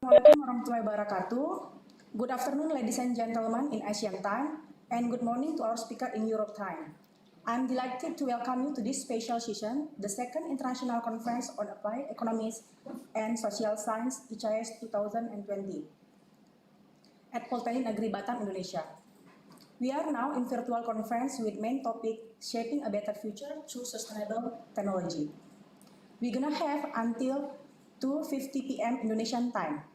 Assalamualaikum warahmatullahi wabarakatuh. Good afternoon, ladies and gentlemen in Asian time, and good morning to our speaker in Europe time. I'm delighted to welcome you to this special session, the second International Conference on Applied Economics and Social Science ICAESS 2020 at Politeknik Negeri Batam, Indonesia. We are now in virtual conference with main topic, Shaping a Better Future Through Sustainable Technology. We're gonna have until 2:50 p.m. Indonesian time.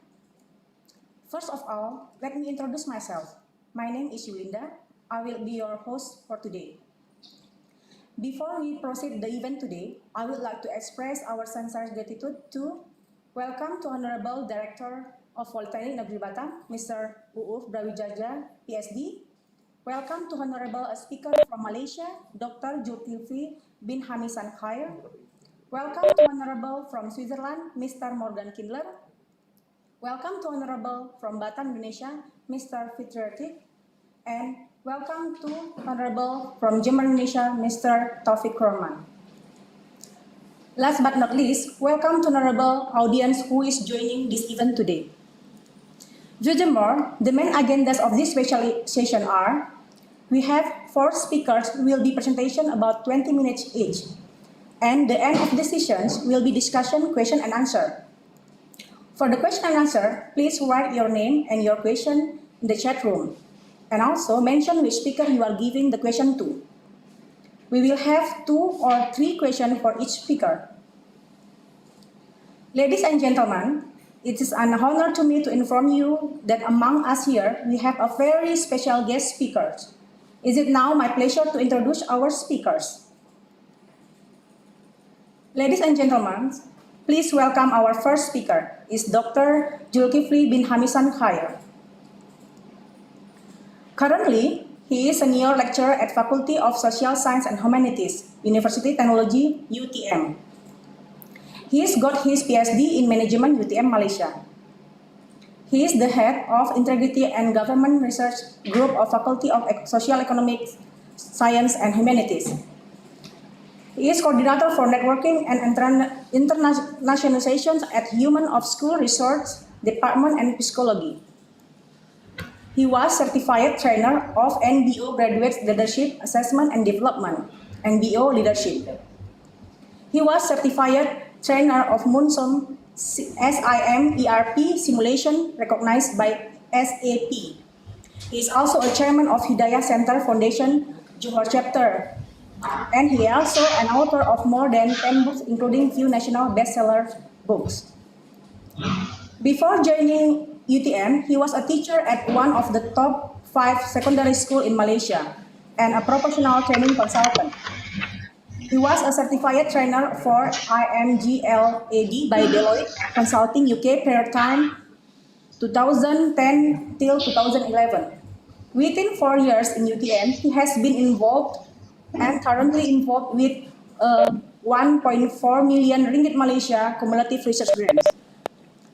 First of all, let me introduce myself. My name is Yulinda. I will be your host for today. Before we proceed the event today, I would like to express our sincere gratitude to welcome to Honorable Director of Politeknik Negeri Batam, Mr. Uuf Brawijaya, PhD. Welcome to Honorable Speaker from Malaysia, Dr. Zulkifli bin Hamisan Khair. Welcome to Honorable from Switzerland, Mr. Morgan Kindler. Welcome to Honorable from Batam, Indonesia, Mr. Fitrertik, and welcome to Honorable from Germany, Indonesia, Mr. Taufik Roman. Last but not least, welcome to Honorable audience who is joining this event today. Furthermore, the main agendas of this special session are: we have 4 speakers who will be presentation about 20 minutes each, and the end of the sessions will be discussion, question, and answer. For the question and answer, please write your name and your question in the chat room. and also mention which speaker you are giving the question to. We will have 2 or 3 questions for each speaker. Ladies and gentlemen, it is an honor to me to inform you that among us here, we have a very special guest speaker. It is now my pleasure to introduce our speakers. Ladies and gentlemen, please welcome our first speaker, is Dr. Zulkifli bin Hamisan Khair. Currently, he is senior lecturer at Faculty of Social Science and Humanities, University Technology, UTM. He has got his PhD in Management UTM Malaysia. He is the head of Integrity and Government Research Group of Faculty of Social Economics, Science and Humanities. He is coordinator for networking and internationalization at Human of School Research Department and Psychology. He was certified trainer of NBO Graduate Leadership Assessment and Development, NBO Leadership. He was certified trainer of Monsoon SIM ERP simulation recognized by SAP. He is also a chairman of Hidayah Center Foundation Johor Chapter, and he is also an author of more than 10 books, including few national bestseller books. Before joining UTM, he was a teacher at one of the top 5 secondary schools in Malaysia and a professional training consultant. He was a certified trainer for IMGLAD by Deloitte Consulting UK period time 2010 till 2011. Within 4 years in UTM, he has been involved and currently involved with 1.4 million ringgit Malaysia cumulative research grants.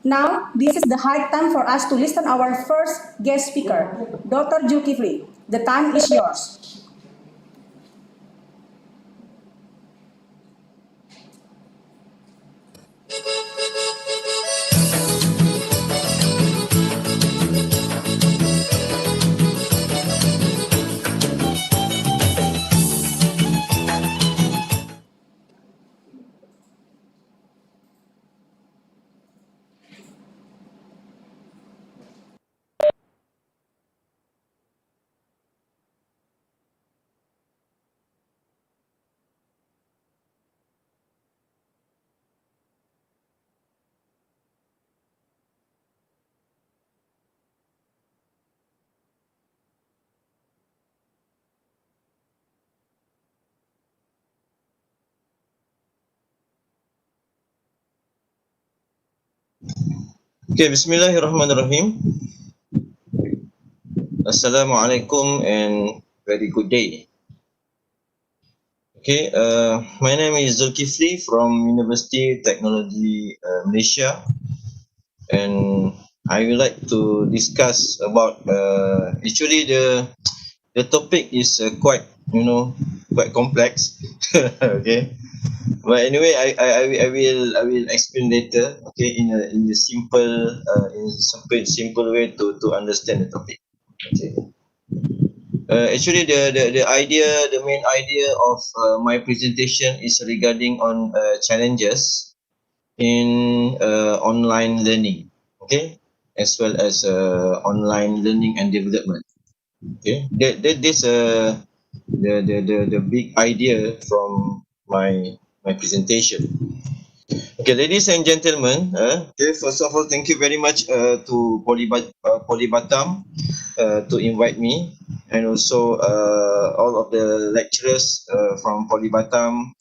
Now, this is the high time for us to listen our first guest speaker, Dr. Zulkifli. The time is yours. Okay, Bismillahirrahmanirrahim. Assalamualaikum and very good day. Okay, my name is Zulkifli from University Technology Malaysia, and I would like to discuss about actually the topic is quite quite complex. Okay, but anyway, I will explain later. Okay, in a simple way to understand the topic. Okay. Actually, the main idea of my presentation is regarding on challenges in online learning. Okay, as well as online learning and development. Okay, this the big idea from my presentation. Okay, ladies and gentlemen, okay, first of all, thank you very much to Polibatam to invite me, and also all of the lecturers from Polibatam,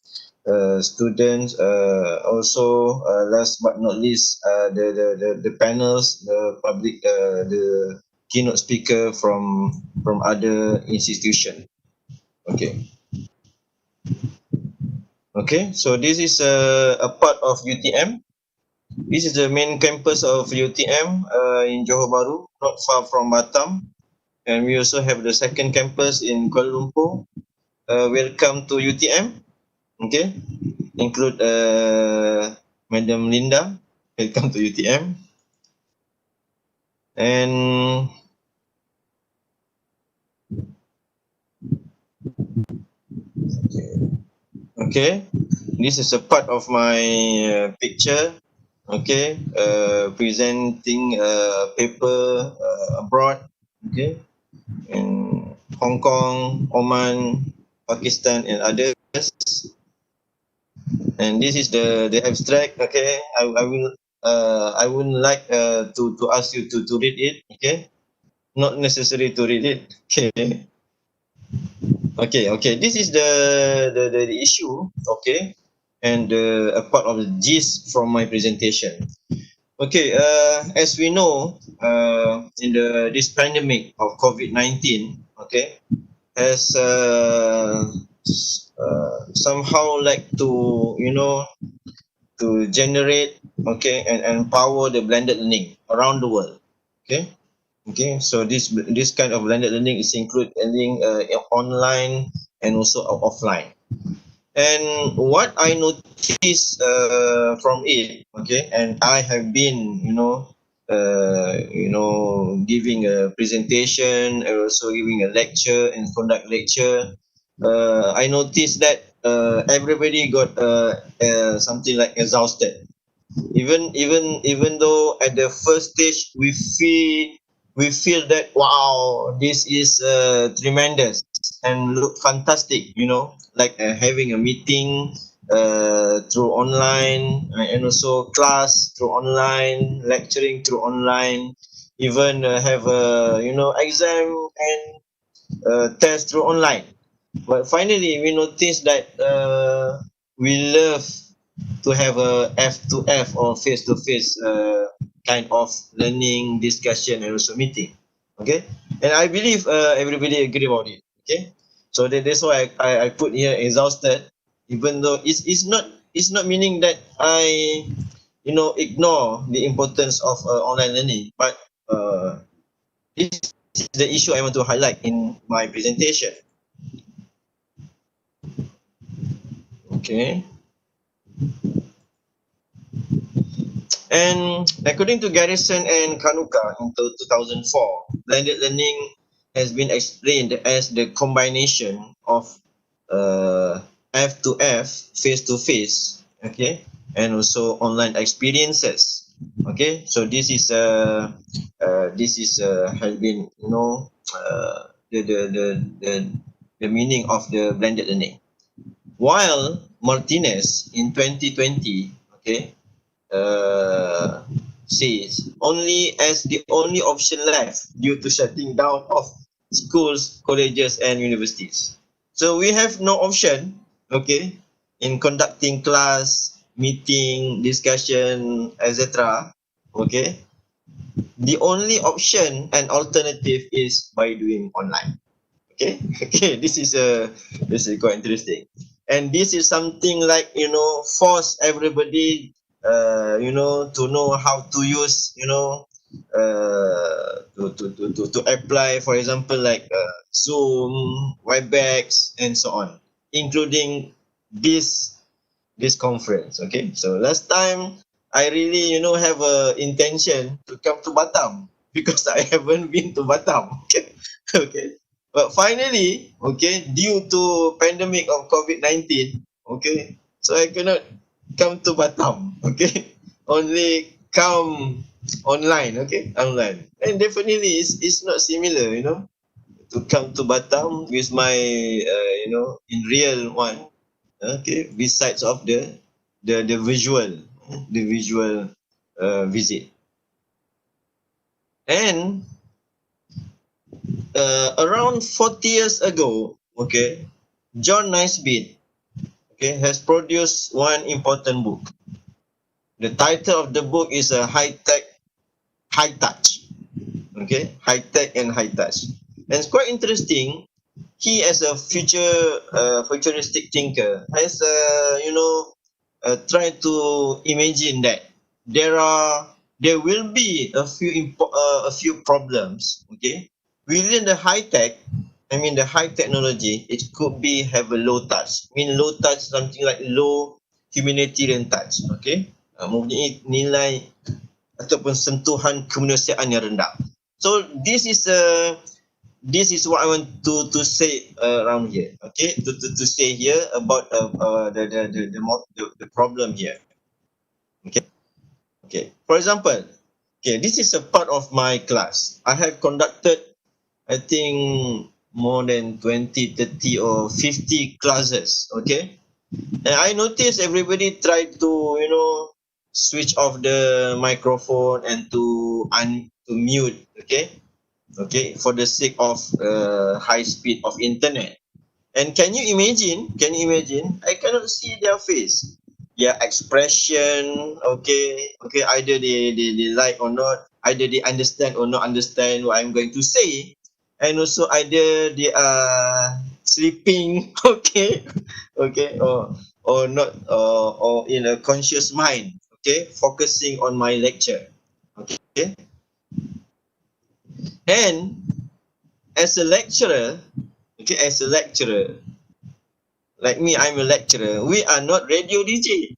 students, also last but not least, the panels, the public, the keynote speaker from other institution. Okay. Okay, so this is a part of UTM. This is the main campus of UTM in Johor Bahru, not far from Batam. And we also have the second campus in Kuala Lumpur. Welcome to UTM. Okay, include Madam Linda. Welcome to UTM. And okay, this is a part of my picture. Okay, presenting a paper abroad. Okay, in Hong Kong, Oman, Pakistan, and others. And this is the abstract. Okay, I would like to ask you to read it. Okay, not necessary to read it. Okay. Okay. This is the issue. Okay, and a part of the gist from my presentation. Okay, as we know, in this pandemic of COVID-19, okay, has somehow like to generate, okay, and empower the blended learning around the world. Okay. Okay, so this kind of blended learning is include learning online and also offline. And what I noticed from it, okay, and I have been, giving a presentation, and also giving a lecture and conduct lecture. I noticed that everybody got something like exhausted. Even though at the first stage we feel that wow, this is tremendous and look fantastic, like having a meeting through online, and also class through online, lecturing through online, even have a exam and test through online. But finally we noticed that we love to have a F2F or face-to-face kind of learning, discussion, and also meeting. Okay, and I believe everybody agree about it. Okay, so that's why I put here exhausted, even though it's not meaning that I ignore the importance of online learning, but this is the issue I want to highlight in my presentation. Okay. And according to Garrison and Kanuka in 2004, blended learning has been explained as the combination of uh, F to F, face to face, okay, and also online experiences. Okay, so this is has been the meaning of the blended learning. While Martinez in 2020, okay, uh, says only as the only option left due to shutting down of schools, colleges, and universities. So we have no option, okay, in conducting class, meeting, discussion, etc. Okay, the only option and alternative is by doing online. Okay. Okay, this is quite interesting, and this is something like force everybody to know how to use to apply, for example, like Zoom, Webex, and so on, including this conference. Okay, so last time I really have a intention to come to Batam because I haven't been to Batam. Okay. Okay, but finally, okay, due to pandemic of COVID-19, okay, so I cannot come to Batam. Okay, only come online. Okay, online, and definitely it's not similar, to come to Batam with my in real one. Okay, besides of the visual visit. And around 40 years ago, okay, John Naisbitt, okay, has produced one important book. The title of the book is a high tech, high touch. Okay, high tech and high touch. And it's quite interesting. He, as a futuristic thinker, has tried to imagine that there will be a few problems. Okay, within the high tech. I mean the high technology, it could be have a low touch. I mean low touch, something like low humanitarian touch. Okay, mempunyai nilai ataupun sentuhan kemanusiaan yang rendah. So this is what I want to say around here. Okay, to say here about the problem here. Okay. Okay. For example, okay, this is a part of my class. I have conducted I think more than 20, 30 or 50 classes, okay? And I noticed everybody tried to, switch off the microphone and to mute, okay? Okay, for the sake of high speed of internet. And can you imagine? Can you imagine? I cannot see their face, their expression. Okay. Either they like or not. Either they understand or not understand what I'm going to say, and also either they are sleeping. Okay, or not, or in a conscious mind. Okay, focusing on my lecture. Okay, and as a lecturer, like me, I'm a lecturer. We are not radio DJ.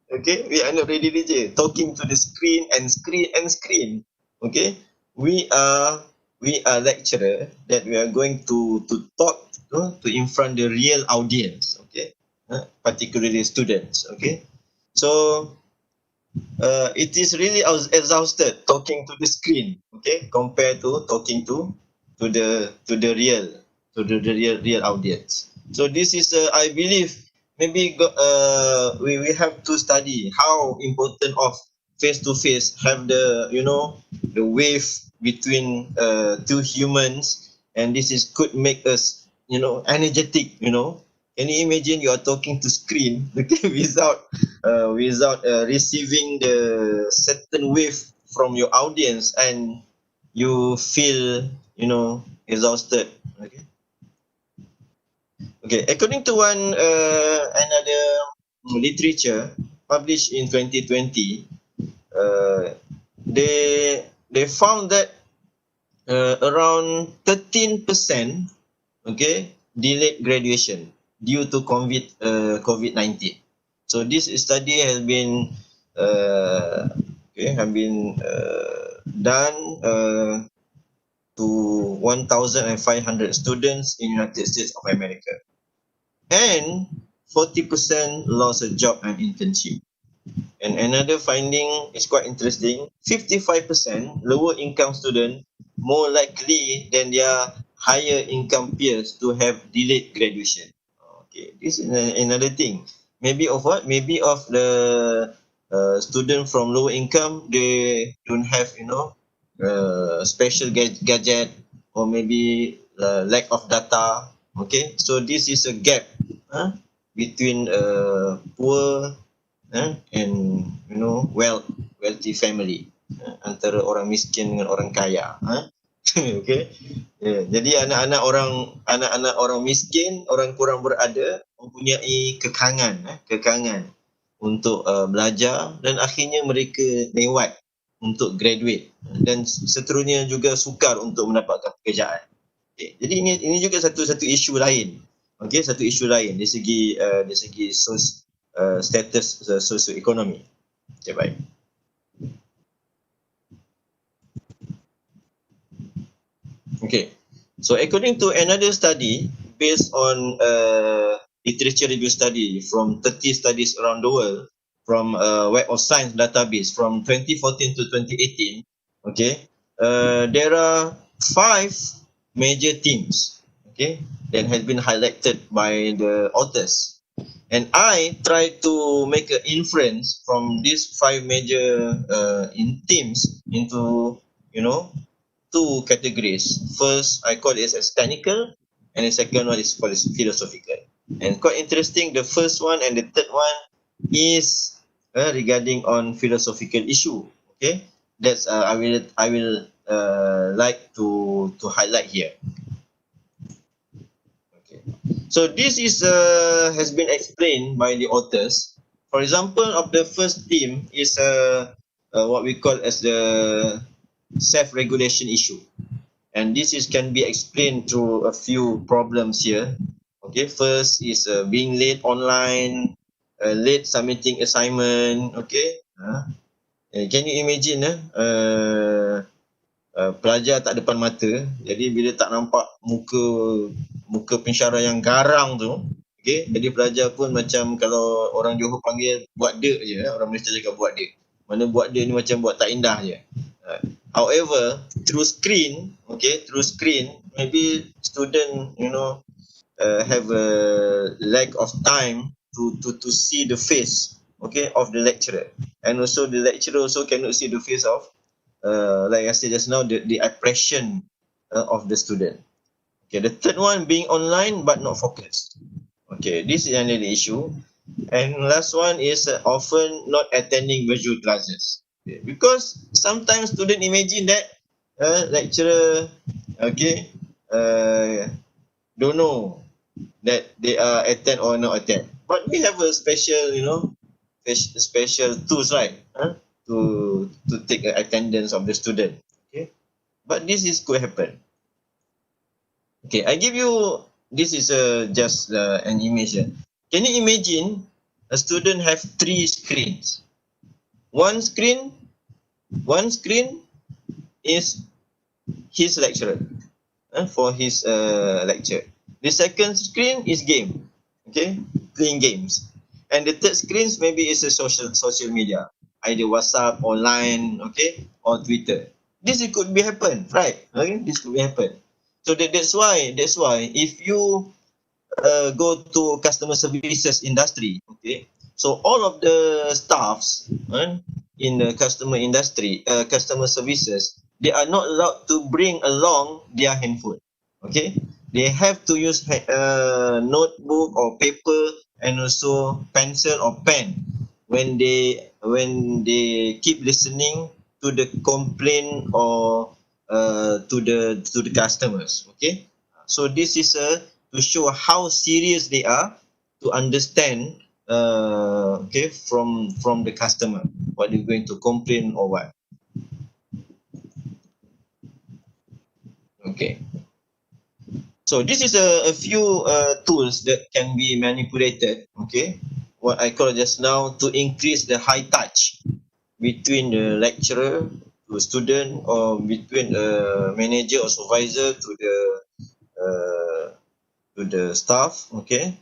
Okay, we are not radio DJ talking to the screen and screen and screen. Okay, we are lecturer that we are going to talk to in front the real audience. Okay, particularly students. Okay, so it is really exhausted talking to the screen. Okay, compared to talking to the real audience. So this is I believe maybe we have to study how important of face to face have the wave between two humans, and this is could make us energetic. Can you imagine you are talking to screen okay, without receiving the certain wave from your audience, and you feel exhausted. Okay, according to another literature published in 2020, they found that around 13%, okay, delayed graduation due to COVID-19. So this study has been done to 1,500 students in United States of America, and 40% lost a job and internship. And another finding is quite interesting. 55% lower income student more likely than their higher income peers to have delayed graduation. Okay, this is another thing. Maybe of what? Maybe of the student from lower income, they don't have special gadget, or maybe lack of data. Okay, so this is a gap between poor and wealthy family, antara orang miskin dengan orang kaya. Okay. Jadi anak-anak orang miskin, orang kurang berada, mempunyai kekangan untuk belajar, dan akhirnya mereka lewat untuk graduate, dan seterusnya juga sukar untuk mendapatkan pekerjaan. Okay. Jadi ini juga satu isu lain. Okay, satu isu lain dari segi status sosioekonomi. Okay, baik. Okay, so according to another study based on literature review study from 30 studies around the world, from Web of Science database from 2014 to 2018, okay, there are 5 major themes, okay, that has been highlighted by the authors. And I try to make an inference from these 5 major themes into 2 categories. First, I call it as technical, and the second one is philosophical. And quite interesting, the first one and the third one is regarding on philosophical issue. Okay, that's I will like to highlight here. Okay, so this is has been explained by the authors. For example, of the first theme is what we call as the self-regulation issue. And this can be explained through a few problems here. Okay, first is being late online, late submitting assignment. Okay, can you imagine pelajar tak depan mata, jadi bila tak nampak muka pensyarah yang garang tu, okay, jadi pelajar pun macam kalau orang Johor panggil buat dek je, orang Malaysia cakap buat dek. Mana buat dek ni macam buat tak indah je. However, through screen, maybe student, have a lack of time to see the face, okay, of the lecturer, and also the lecturer also cannot see the face of, like I said just now, the impression of the student. Okay, the third one being online but not focused. Okay, this is another issue. And last one is often not attending virtual classes. Okay, because sometimes student imagine that lecturer, okay, don't know that they are attend or not attend. But we have a special, special tools, right? To take attendance of the student. Okay, but this is could happen. Okay, I give you, this is just an image here. Can you imagine a student have three screens? One screen, one screen is his lecturer for his lecture. The second screen is game, okay, playing games, and the third screens maybe is a social media, either WhatsApp, online, okay, or Twitter. This it could be happen, right? Okay, this could be happen. So that's why if you go to customer services industry, okay, so all of the staffs in the customer services, they are not allowed to bring along their handphone. Okay, they have to use notebook or paper, and also pencil or pen when they keep listening to the complaint or to the customers. Okay, so this is to show how serious they are to understand, okay, from the customer what they're going to complain or what. Okay, so this is a few tools that can be manipulated, okay, what I call just now, to increase the high touch between the lecturer to student, or between the manager or supervisor uh, to the staff. Okay,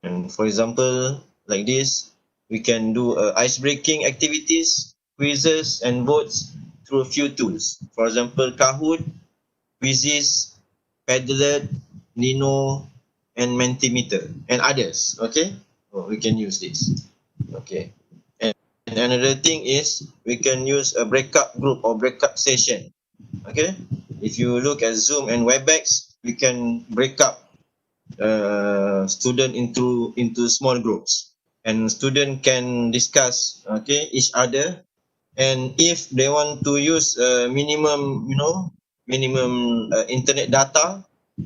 and for example, like this, we can do ice breaking activities, quizzes, and votes through a few tools. For example, Kahoot, Quizzes, Padlet, Nino, and Mentimeter, and others. Okay, we can use this. Okay, and another thing is we can use a breakup group or breakup session. Okay, if you look at Zoom and WebEx, we can break up student into small groups, and student can discuss, okay, each other. And if they want to use minimum internet data,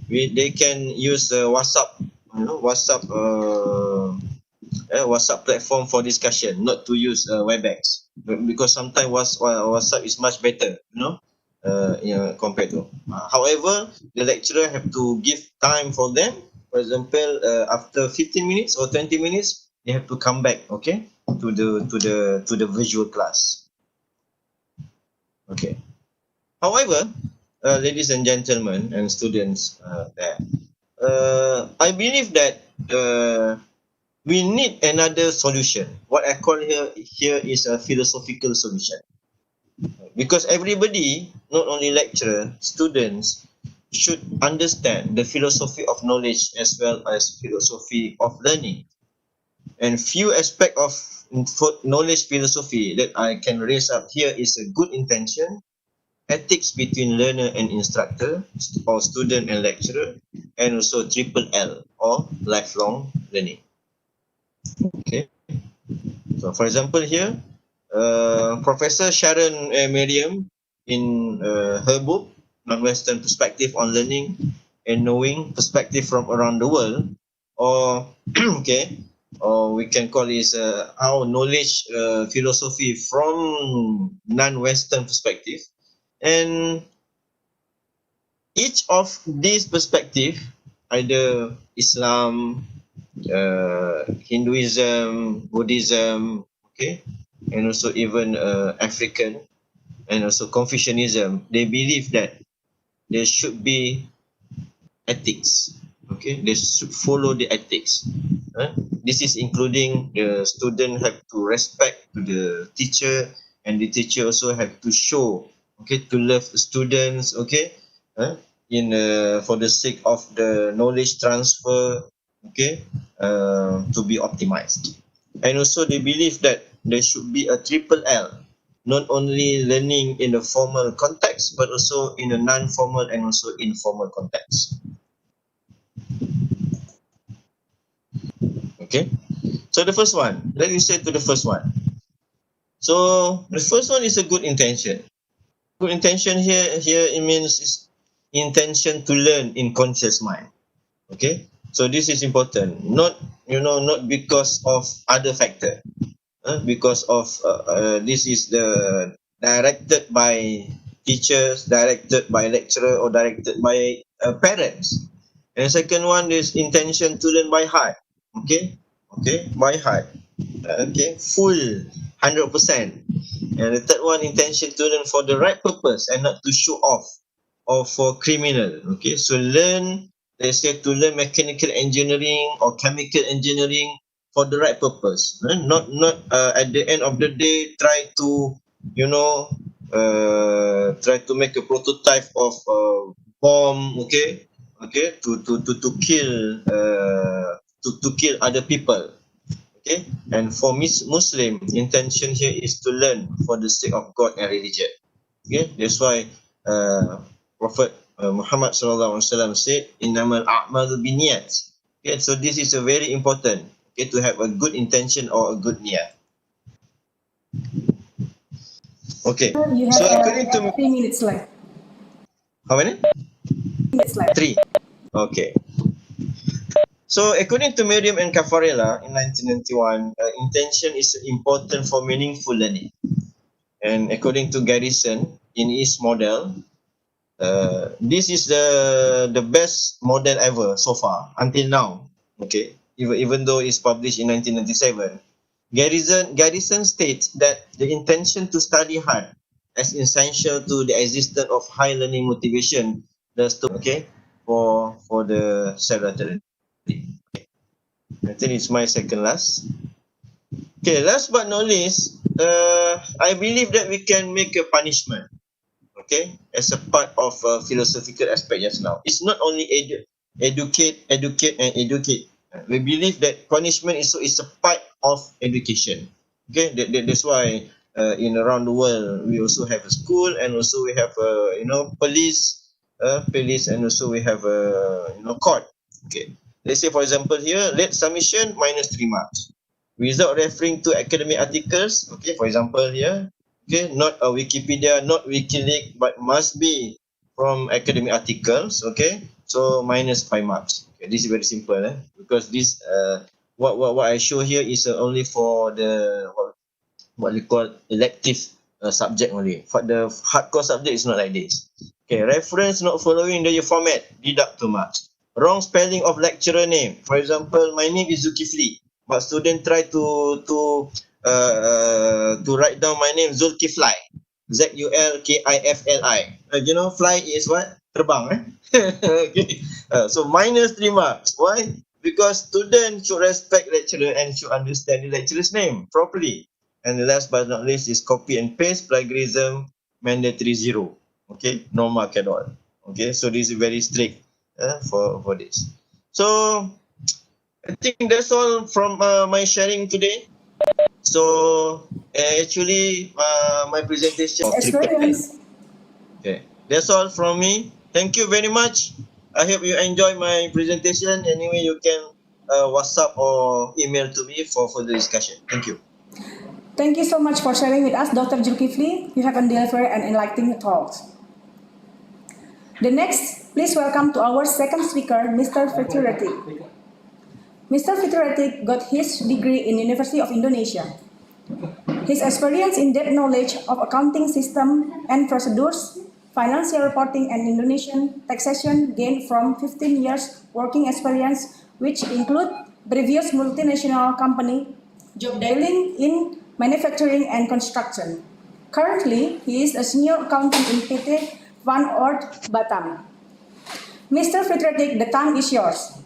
they can use WhatsApp, WhatsApp platform for discussion, not to use WebEx, because sometimes WhatsApp is much better, compared to. However, the lecturer have to give time for them. For example, after 15 minutes or 20 minutes, they have to come back, okay, to the visual class. Okay. However, ladies and gentlemen and students there, I believe that we need another solution. What I call here is a philosophical solution, because everybody, not only lecturer, students, should understand the philosophy of knowledge as well as philosophy of learning. And few aspect of knowledge philosophy that I can raise up here is a good intention, ethics between learner and instructor, or student and lecturer, and also triple L, or lifelong learning. Okay. So, for example, here, Professor Sharon Merriam, in her book, Non-Western Perspective on Learning and Knowing, Perspective from Around the World, or, okay, or we can call this our knowledge philosophy from non-Western perspective. And each of these perspective, either Islam, Hinduism, Buddhism, okay, and also even African, and also Confucianism, they believe that there should be ethics. Okay, they should follow the ethics. This is including the student have to respect to the teacher, and the teacher also have to show, okay, to love students. Okay, for the sake of the knowledge transfer, okay, to be optimized. And also they believe that there should be a triple L, not only learning in the formal context but also in a non-formal and also informal context. Okay, so the first one, let me say to the first one. So the first one is a good intention. Good intention here it means is intention to learn in conscious mind. Okay, so this is important, not not because of other factor, because of this is the directed by teachers, directed by lecturer, or directed by parents. And the second one is intention to learn by heart. Okay, by heart. Okay, full 100%. And the third one, intention to learn for the right purpose and not to show off or for criminal. Okay, so learn, let's say, to learn mechanical engineering or chemical engineering for the right purpose. Not at the end of the day try to you know try to make a prototype of a bomb. Okay, to kill to kill other people. Okay, and for Muslim, intention here is to learn for the sake of God and religion. Okay, that's why Prophet Muhammad sallallahu alaihi wasallam said, "Innamal a'malu binniyat." Okay, so this is a very important. Okay, to have a good intention or a good niat. Okay, You so have according to 3 minutes left. how many? 3 minutes left. 3. Okay. So according to Merriam and Caffarella in 1991, intention is important for meaningful learning. And according to Garrison in his model, this is the best model ever so far until now. Okay, even though it's published in 1997, Garrison states that the intention to study hard as essential to the existence of high learning motivation does to for the self-reliance. I think it's my second last. Okay, last but not least, I believe that we can make a punishment, okay, as a part of a philosophical aspect just now. It's not only educate, and educate. We believe that punishment is a part of education. Okay, that's why in around the world we also have a school, and also we have police, and also we have a court. Okay, let's say for example here, late submission minus 3 marks. Without referring to academic articles, okay, for example here, okay, not a Wikipedia, not WikiLeaks, but must be from academic articles. Okay, so minus 5 marks. Okay, this is very simple, because this what I show here is only for the what we call elective subject only. For the hardcore subject, is not like this. Okay, reference not following the format, deduct 2 marks. Wrong spelling of lecturer name. For example, my name is Zulkifli, but student try to write down my name Zulkifli, Zulkifli. Fly is what? Terbang. Okay. So minus 3 marks. Why? Because student should respect lecturer and should understand the lecturer's name properly. And the last but not least is copy and paste, plagiarism, mandatory 0. Okay, no mark at all. Okay, so this is very strict for this. So I think that's all from my sharing today. So actually my presentation Experience. Okay, that's all from me. Thank you very much. I hope you enjoy my presentation. Anyway, you can WhatsApp or email to me for further discussion. Thank you. Thank you so much for sharing with us, Dr. Zulkifli. You have delivered an enlightening talk. The next, please welcome to our second speaker, Mr. Fituratik. Mr. Fituratik got his degree in University of Indonesia. His experience in-depth knowledge of accounting system and procedures, financial reporting, and Indonesian taxation gained from 15 years working experience, which include previous multinational company, job dealing in manufacturing and construction. Currently, he is a senior accountant in PT Van Oord Batam. Mr. Fituratik, the time is yours.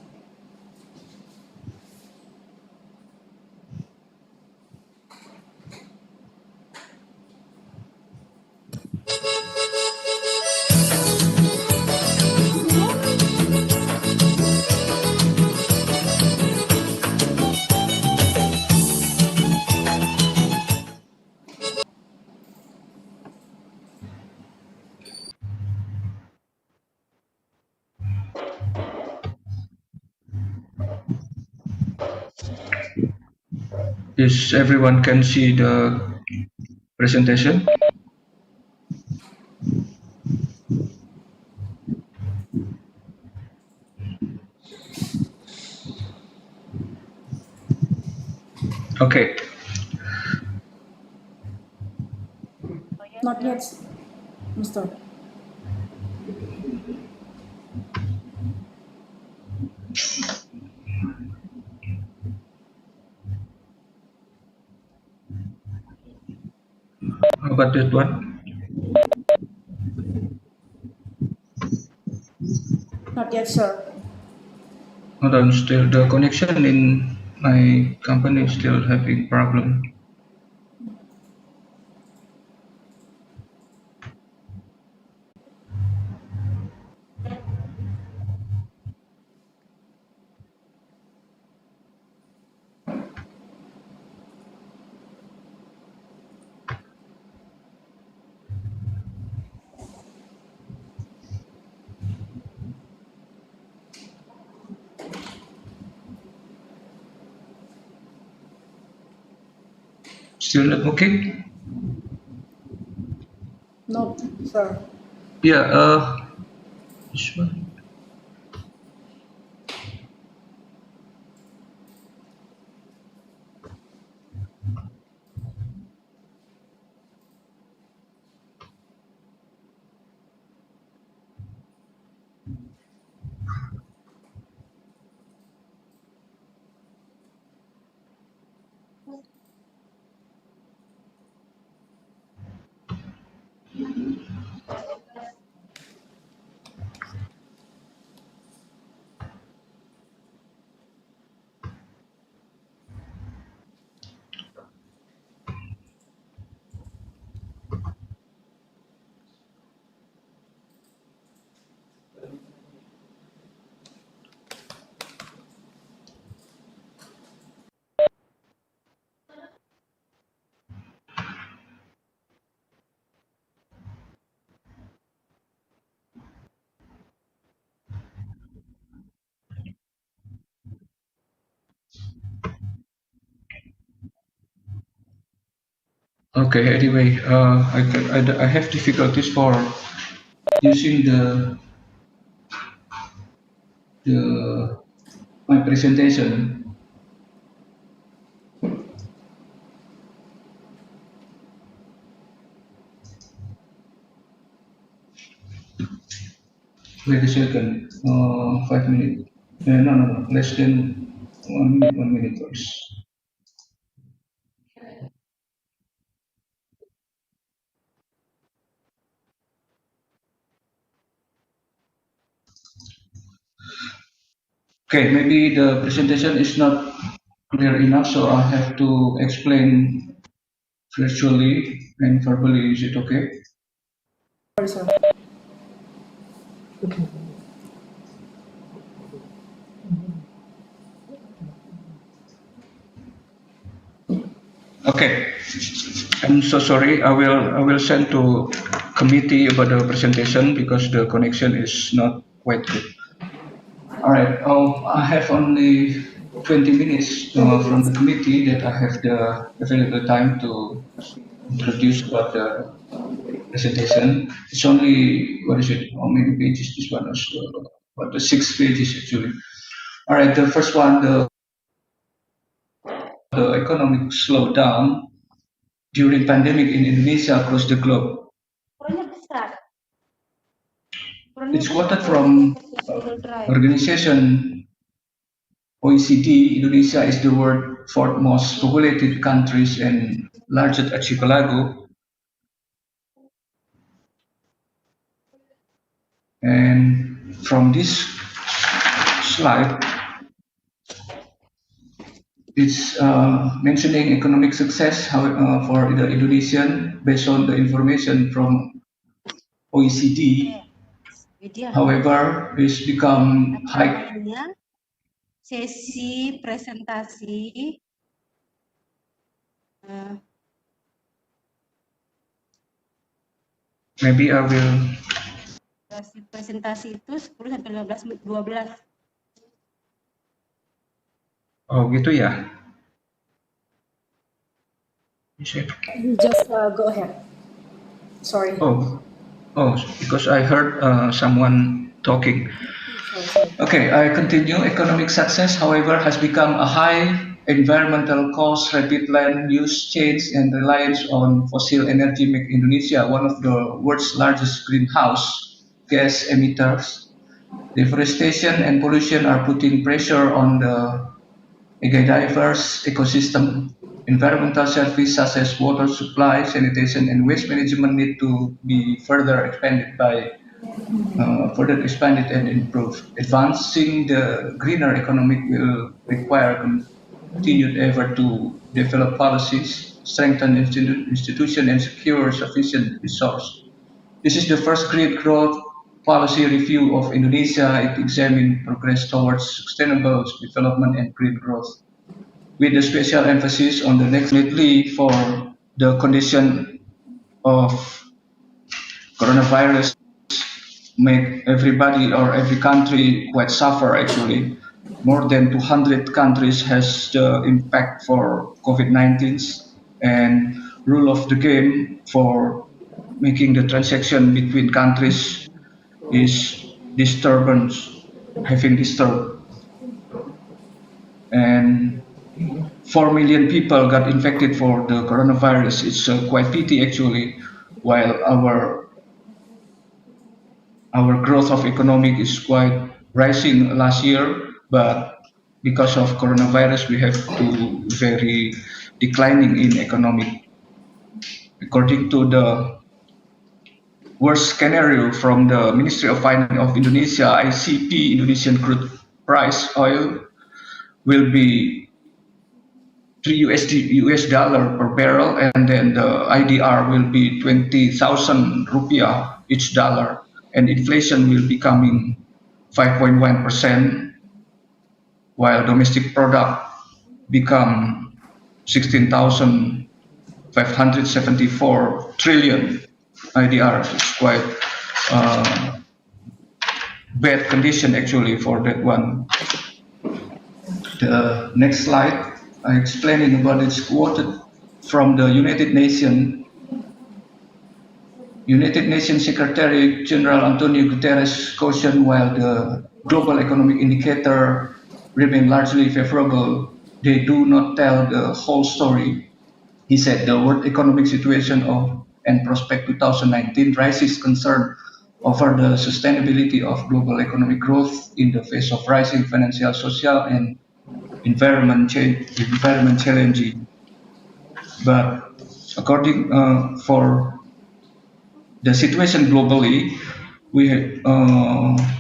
Is everyone can see the presentation? Okay. Not yet, Mr. How about that one? Not yet, sir. Hold on, still the connection in my company is still having problem. Still not okay? No, sir. Yeah, this one. Okay, anyway, I have difficulties for using the my presentation. Wait a second. 5 minutes. No. Less than 1 minute. 1 minute first. Okay, maybe the presentation is not clear enough, so I have to explain virtually and verbally. Is it okay? Sorry, sir. Okay. I'm so sorry. I will send to committee about the presentation because the connection is not quite good. All right. I have only 20 minutes 20 from minutes. the committee that I have the available time to introduce about the presentation. It's only, what is it? How many pages this one is? About the 6 pages actually. All right. The first one, the economic slowdown during pandemic in Indonesia across the globe. It's quoted from organization OECD. Indonesia is the world's fourth most populated countries and largest archipelago. And from this slide, it's mentioning economic success for the Indonesian based on the information from OECD. However, it's become high. Sesi presentasi Maybe I will. presentasi itu 10 sampai 15 menit 12. Oh gitu ya. Just go ahead. Sorry. Oh, because I heard someone talking. Sorry. Okay, I continue. Economic success, however, has become a high environmental cost, rapid land use change, and reliance on fossil energy make Indonesia one of the world's largest greenhouse gas emitters. Deforestation and pollution are putting pressure on the diverse ecosystem. Environmental services such as water supply, sanitation, and waste management need to be further expanded and improved. Advancing the greener economic will require continued effort to develop policies, strengthen institutions, and secure sufficient resource. This is the first green growth policy review of Indonesia. It examined progress towards sustainable development and green growth, with a special emphasis on the next lately for the condition of coronavirus make everybody or every country quite suffer actually. More than 200 countries has the impact for COVID-19 and rule of the game for making the transaction between countries is disturbance, having disturbed. And 4 million people got infected for the coronavirus. It's quite pity actually, while our growth of economic is quite rising last year, but because of coronavirus, we have to very declining in economic. According to the worst scenario from the Ministry of Finance of Indonesia, ICP, Indonesian crude price oil will be 3 US dollar per barrel, and then the IDR will be 20,000 rupiah each dollar, and inflation will be coming 5.1%, while domestic product become 16,574 trillion. IDR is quite bad condition actually for that one. The next slide, I explaining about it's quoted from the United Nations Secretary General Antonio Guterres cautioned while the global economic indicator remain largely favorable, they do not tell the whole story. He said the world economic situation and prospect 2019 raises concern over the sustainability of global economic growth in the face of rising financial, social, and environment challenging. But according for the situation globally, we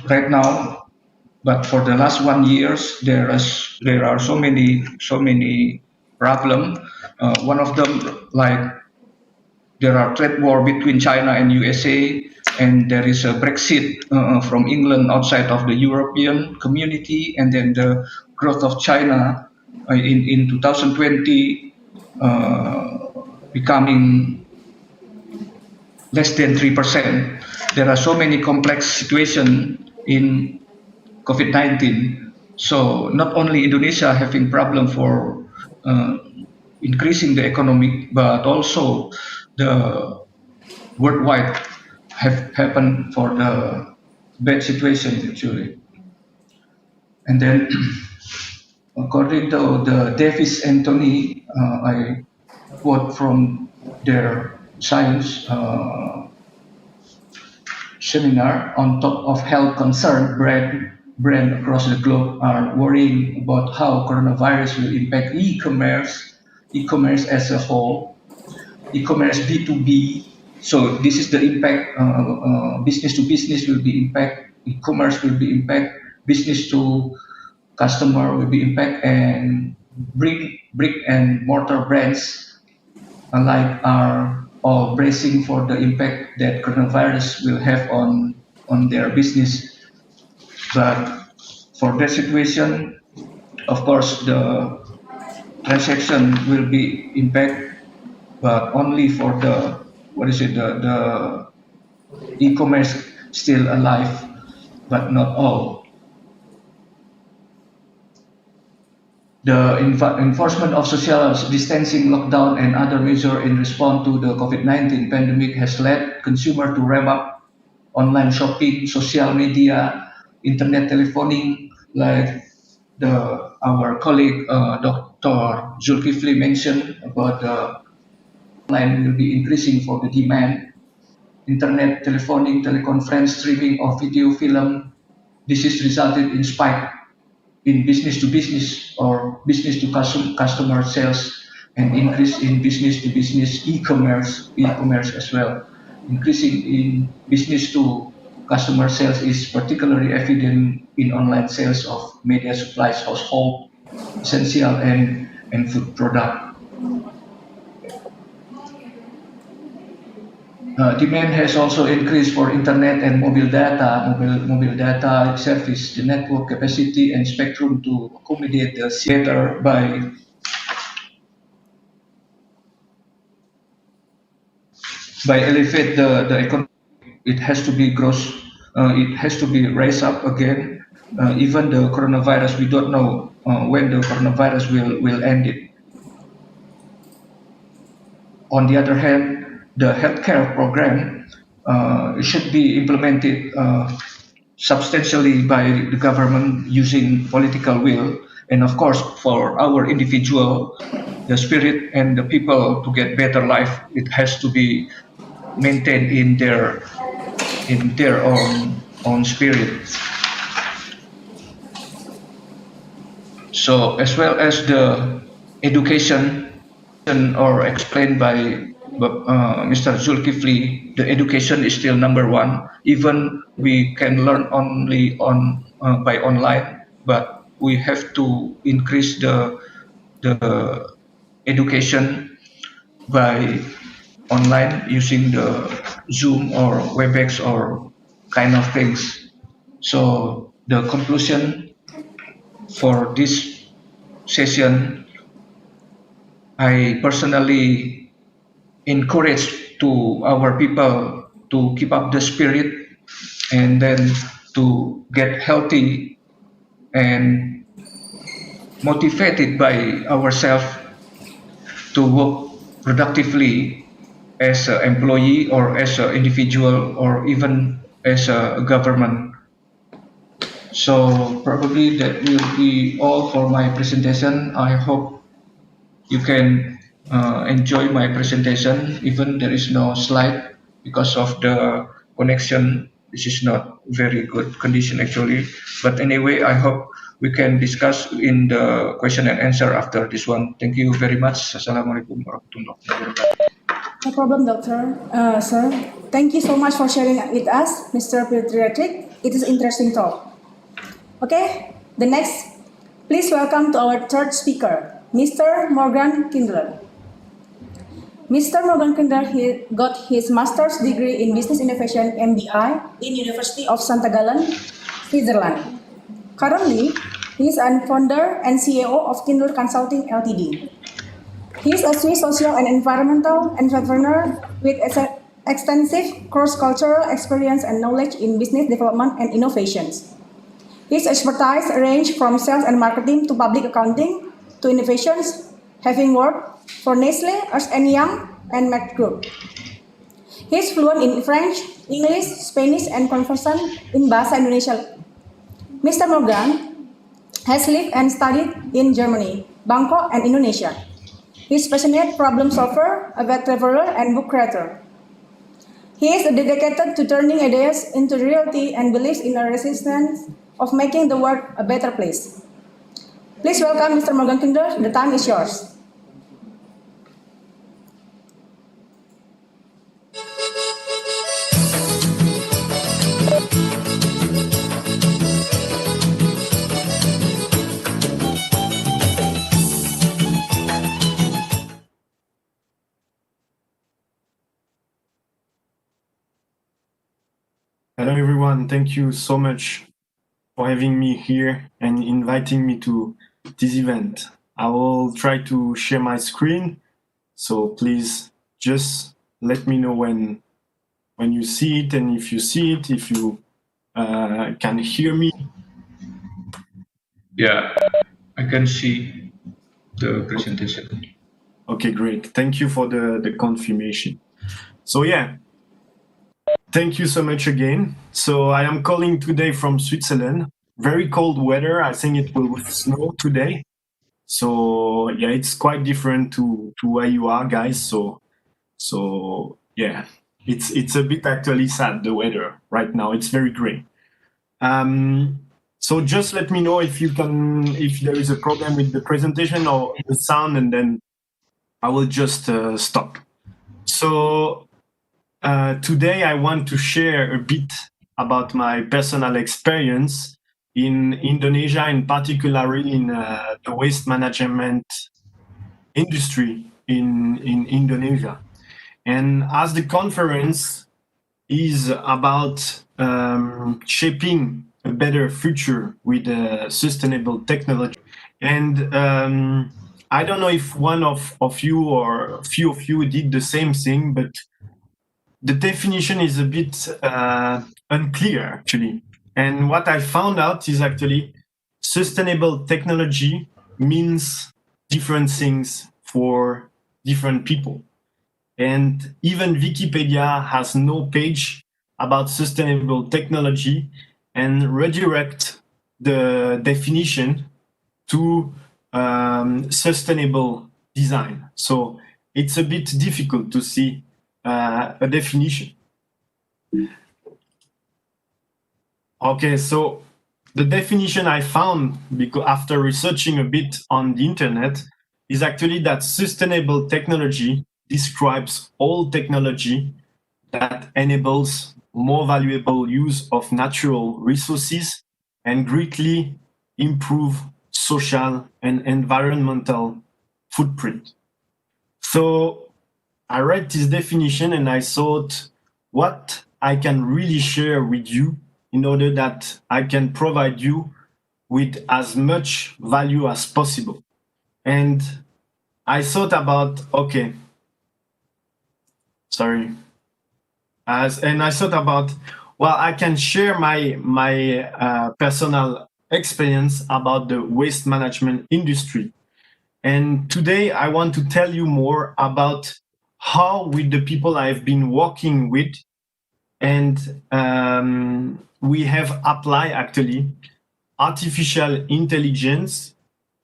right now, but for the last 1 years, there are so many problems. One of them, like there are trade war between China and USA, and there is a Brexit from England outside of the European community, and then the growth of China in 2020 becoming less than 3%. There are so many complex situations in COVID-19. So not only Indonesia having problem for increasing the economic, but also the worldwide have happened for the bad situation actually. And then according to the Davis Anthony, I quote from their science seminar, on top of health concern, brands across the globe are worrying about how coronavirus will impact e-commerce as a whole, e-commerce B2B. So this is the impact. Business to business will be impact. E-commerce will be impact. Business to customer will be impact, and brick and mortar brands alike are all bracing for the impact that coronavirus will have on their business. But for that situation, of course, the transaction will be impact, but only for the the e-commerce still alive, but not all. The enforcement of social distancing, lockdown, and other measures in response to the COVID-19 pandemic has led consumers to ramp up online shopping, social media, internet telephoning, like our colleague Dr. Zulkifli mentioned about the online will be increasing for the demand. Internet telephoning, teleconference, streaming of video, film. This is resulted in spike in business to business or business to customer sales, and increase in business to business e-commerce as well. Increasing in business to customer sales is particularly evident in online sales of media supplies, household essential, and food product. Demand has also increased for internet and mobile data service. The network capacity and spectrum to accommodate the better by elevate the economy. It has to be it has to be raised up again. Even the coronavirus, we don't know when the coronavirus will end it. On the other hand, the healthcare program should be implemented substantially by the government using political will, and of course for our individual, the spirit and the people to get better life, it has to be maintained in their own spirit. So as well as the education, or explained by Mr. Zulkifli, the education is still number one. Even we can learn only by online, but we have to increase the education by online using the Zoom or WebEx or kind of things. So the conclusion for this session, I personally encourage to our people to keep up the spirit and then to get healthy and motivated by ourselves to work productively as an employee or as an individual or even as a government. So probably that will be all for my presentation. I hope you can enjoy my presentation, even there is no slide because of the connection. This is not very good condition actually. But anyway, I hope we can discuss in the question and answer after this one. Thank you very much. Assalamualaikum warahmatullahi wabarakatuh. No problem, Doctor. Sir, thank you so much for sharing with us, Mr. Pediatric. It is interesting talk. Okay, the next, please welcome to our third speaker, Mr. Morgan Kindler. Mr. Morgan Kindler got his master's degree in Business Innovation (MBI) in University of St. Gallen, Switzerland. Currently, he is a founder and CEO of Kindler Consulting Ltd. He is a Swiss social and environmental entrepreneur with extensive cross-cultural experience and knowledge in business development and innovations. His expertise range from sales and marketing to public accounting to innovations, having worked for Nestle, Ernst & Young, and Mac Group. He is fluent in French, English, Spanish, and conversant in Bahasa Indonesia. Mr. Morgan has lived and studied in Germany, Bangkok, and Indonesia. He is a passionate problem solver, a web traveler, and book creator. He is dedicated to turning ideas into reality and believes in a resistance of making the world a better place. Please welcome Mr. Morgan Kindler. The time is yours. Hello everyone, thank you so much for having me here and inviting me to this event. I will try to share my screen, so please just let me know when you see it, and if you see it, if you can hear me. Yeah, I can see. the presentation. Okay, great. Thank you for the confirmation. So yeah, thank you so much again. So I am calling today from Switzerland. Very cold weather. I think it will snow today. So yeah, it's quite different to where you are, guys. So yeah, it's a bit actually sad, the weather right now. It's very gray. So just let me know if there is a problem with the presentation or the sound, and then I will just stop. So today I want to share a bit about my personal experience in Indonesia, and particularly in the waste management industry in Indonesia. And as the conference is about shaping a better future with sustainable technology. And I don't know if one of you or a few of you did the same thing, but the definition is a bit unclear, actually. And what I found out is actually sustainable technology means different things for different people. And even Wikipedia has no page about sustainable technology and redirect the definition to sustainable design. So it's a bit difficult to see a definition. Okay, so the definition I found, because after researching a bit on the internet, is actually that sustainable technology describes all technology that enables more valuable use of natural resources and greatly improve social and environmental footprint. So I read this definition and I thought what I can really share with you in order that I can provide you with as much value as possible. And I thought about, okay, sorry. And I thought about, well, I can share my personal experience about the waste management industry. And today I want to tell you more about how, with the people I've been working with, and we have applied actually artificial intelligence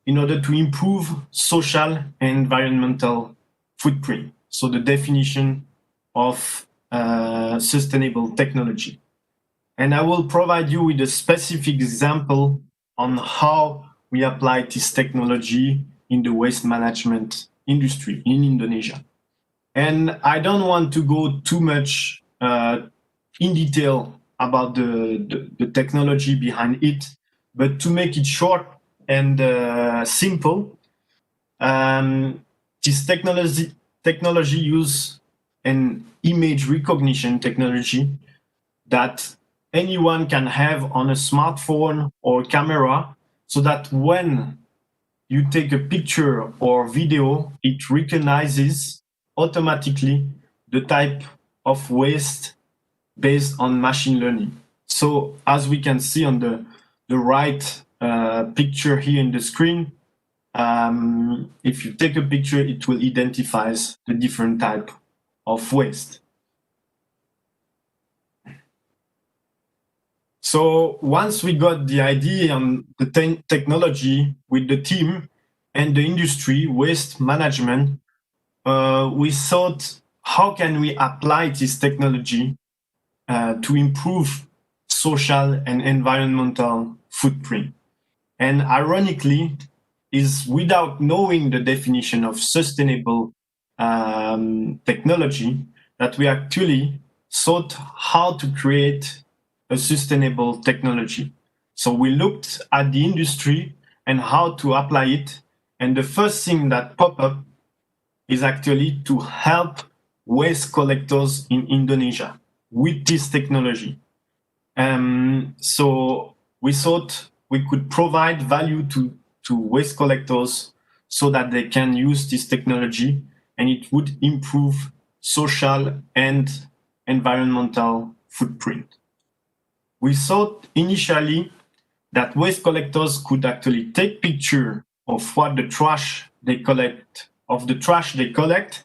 in order to improve social and environmental footprint. So the definition of sustainable technology. And I will provide you with a specific example on how we apply this technology in the waste management industry in Indonesia. And I don't want to go too much in detail about the technology behind it, but to make it short and simple, this technology use an image recognition technology that anyone can have on a smartphone or camera, so that when you take a picture or video, it recognizes automatically the type of waste based on machine learning. So as we can see on the right picture here in the screen, if you take a picture, it will identify the different type of waste. So once we got the idea on the technology with the team and the industry, waste management, we thought, how can we apply this technology to improve social and environmental footprint? And ironically, is without knowing the definition of sustainable technology, that we actually thought how to create a sustainable technology. So we looked at the industry and how to apply it. And the first thing that popped up is actually to help waste collectors in Indonesia with this technology. So we thought we could provide value to waste collectors so that they can use this technology and it would improve social and environmental footprint. We thought initially that waste collectors could actually take picture of what the trash they collect, of the trash they collect,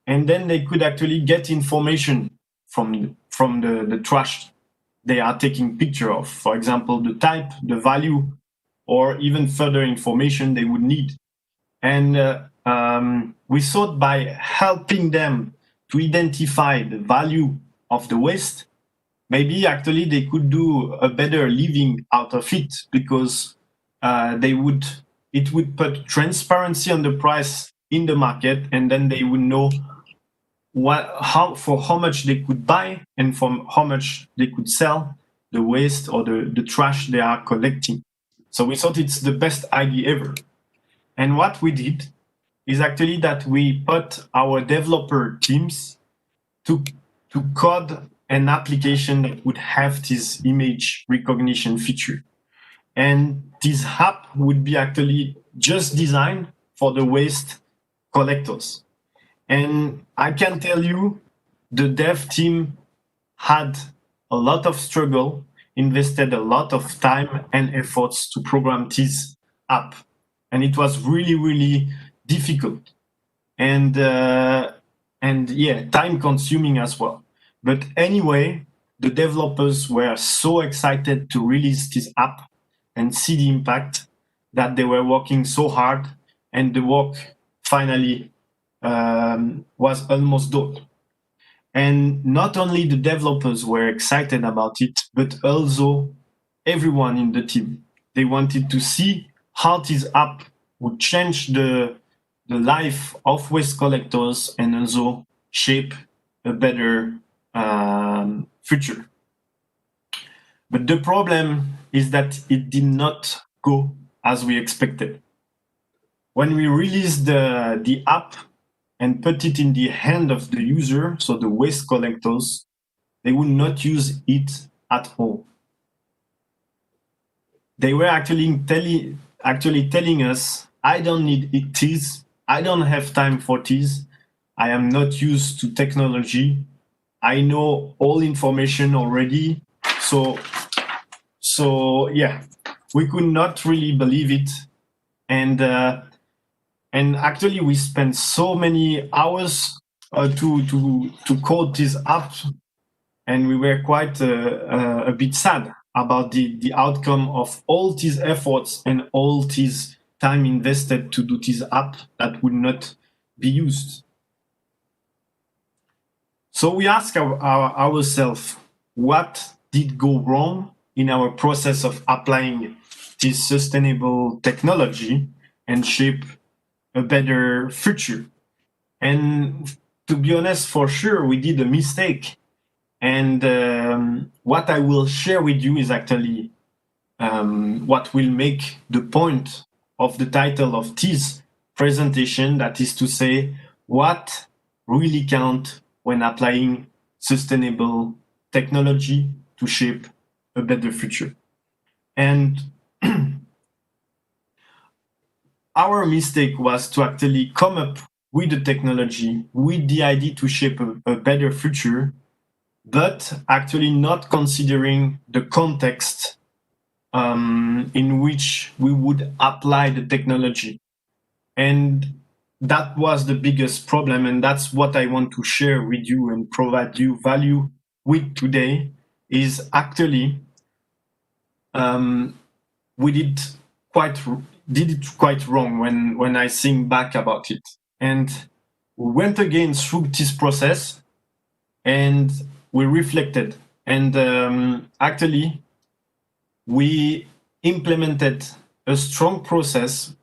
and then they could actually get information from the trash they are taking picture of. For example, the type, the value, or even further information they would need. And we thought by helping them to identify the value of the waste, maybe actually they could do a better living out of it, because it would put transparency on the price in the market, and then they would know for how much they could buy and from how much they could sell the waste or the trash they are collecting. So we thought it's the best idea ever. And what we did is actually that we put our developer teams to code an application that would have this image recognition feature. And this app would be actually just designed for the waste collectors. And I can tell you, the dev team had a lot of struggle, invested a lot of time and efforts to program this app. And it was really, really difficult. And yeah, time consuming as well. But anyway, the developers were so excited to release this app and see the impact that they were working so hard, and the work finally was almost done. And not only the developers were excited about it, but also everyone in the team. They wanted to see how this app would change the life of waste collectors and also shape a better future. But the problem is that it did not go as we expected. When we released the app and put it in the hand of the user, so the waste collectors, they would not use it at all. They were actually telling us, I don't need this, I don't have time for this, I am not used to technology, I know all information already. So yeah, we could not really believe it. And actually we spent so many hours to code this app, and we were quite a bit sad about the outcome of all these efforts and all this time invested to do this app that would not be used. So we ask ourselves, what did go wrong in our process of applying this sustainable technology and shape a better future? And to be honest, for sure, we did a mistake. And what I will share with you is actually what will make the point of the title of this presentation, that is to say, what really counts when applying sustainable technology to shape a better future. And our mistake was to actually come up with the technology, with the idea to shape a better future, but actually not considering the context in which we would apply the technology. And that was the biggest problem, and that's what I want to share with you and provide you value with today, is actually we did it quite wrong when I think back about it. And we went again through this process and we reflected, and actually we implemented a strong process.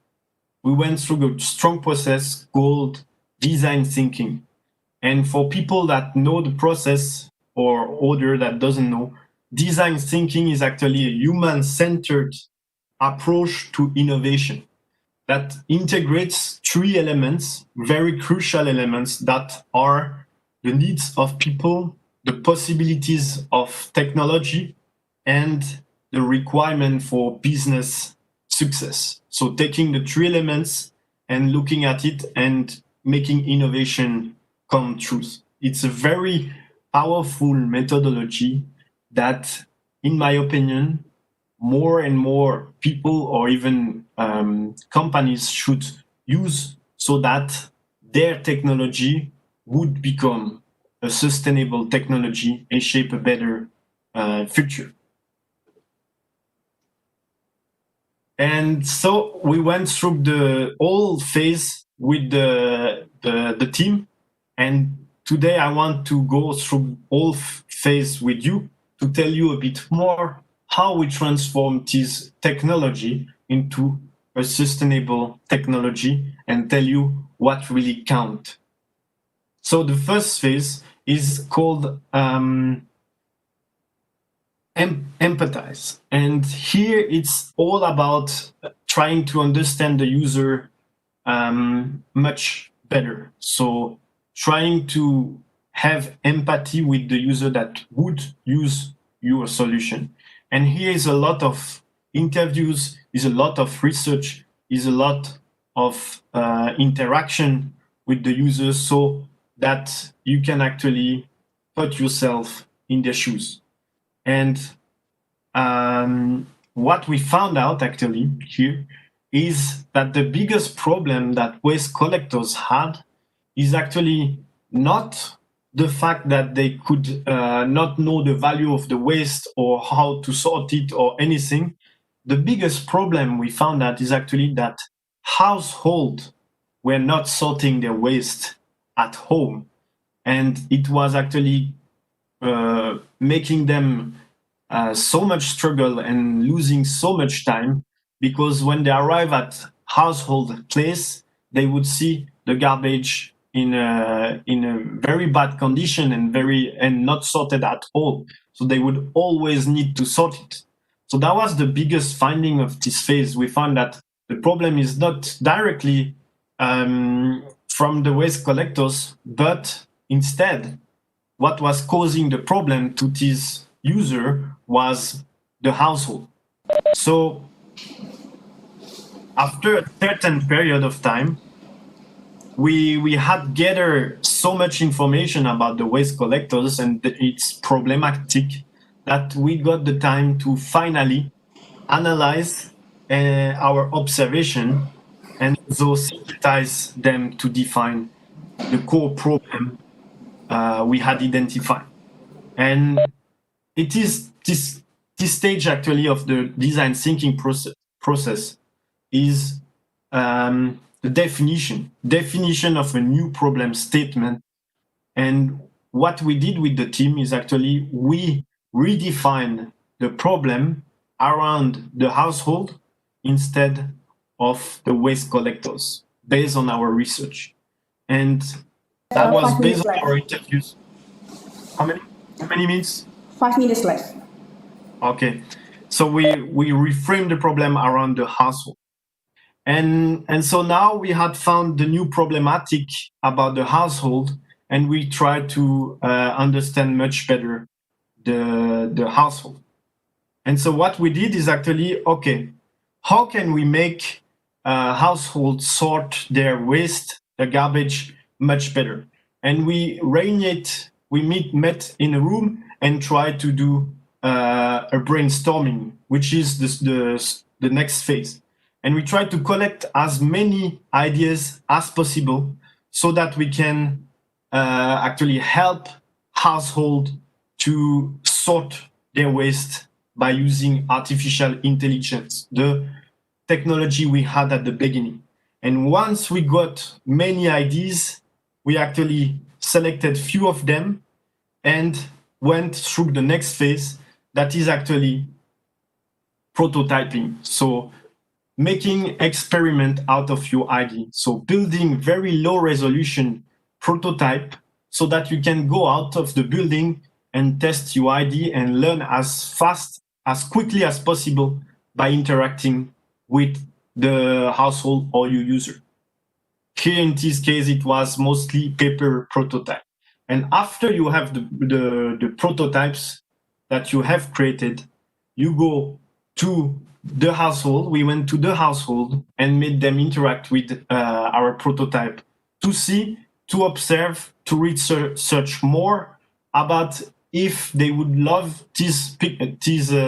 We went through a strong process called design thinking. And for people that know the process, or other that doesn't know, design thinking is actually a human-centered approach to innovation that integrates three elements, very crucial elements, that are the needs of people, the possibilities of technology, and the requirement for business success. So taking the three elements and looking at it and making innovation come true. It's a very powerful methodology that, in my opinion, more and more people or even companies should use so that their technology would become a sustainable technology and shape a better future. And so we went through the whole phase with the team. And today I want to go through all phase with you to tell you a bit more how we transform this technology into a sustainable technology and tell you what really count. So the first phase is called empathize. And here it's all about trying to understand the user much better. So trying to have empathy with the user that would use your solution. And here is a lot of interviews, is a lot of research, is a lot of interaction with the users so that you can actually put yourself in their shoes. And what we found out actually here is that the biggest problem that waste collectors had is actually not the fact that they could not know the value of the waste or how to sort it or anything. The biggest problem we found out is actually that households were not sorting their waste at home. And it was actually making them so much struggle and losing so much time, because when they arrive at household place, they would see the garbage in a very bad condition and not sorted at all. So they would always need to sort it. So that was the biggest finding of this phase. We found that the problem is not directly from the waste collectors, but instead, what was causing the problem to this user was the household. So after a certain period of time, we had gathered so much information about the waste collectors and its problematic that we got the time to finally analyze our observation and so synthesize them to define the core problem we had identified. And it is this stage actually of the design thinking process is the definition of a new problem statement. And what we did with the team is actually we redefined the problem around the household instead of the waste collectors based on our research. And that was 5 based minutes on our left. interviews. How many minutes? 5 minutes left. Okay, so we reframed the problem around the household, and so now we had found the new problematic about the household, and we tried to understand much better the household. And so what we did is actually, okay, how can we make households sort their waste, the garbage, much better? And we met in a room and tried to do a brainstorming, which is the next phase. And we try to collect as many ideas as possible so that we can actually help households to sort their waste by using artificial intelligence, the technology we had at the beginning. And once we got many ideas, we actually selected few of them and went through the next phase, that is actually prototyping. So making experiment out of your idea. So building very low resolution prototype so that you can go out of the building and test your idea and learn as fast, as quickly as possible by interacting with the household or your user. Here in this case, it was mostly paper prototype. And after you have the prototypes that you have created, you go to the household. We went to the household and made them interact with our prototype to see, to observe, to research more about if they would love this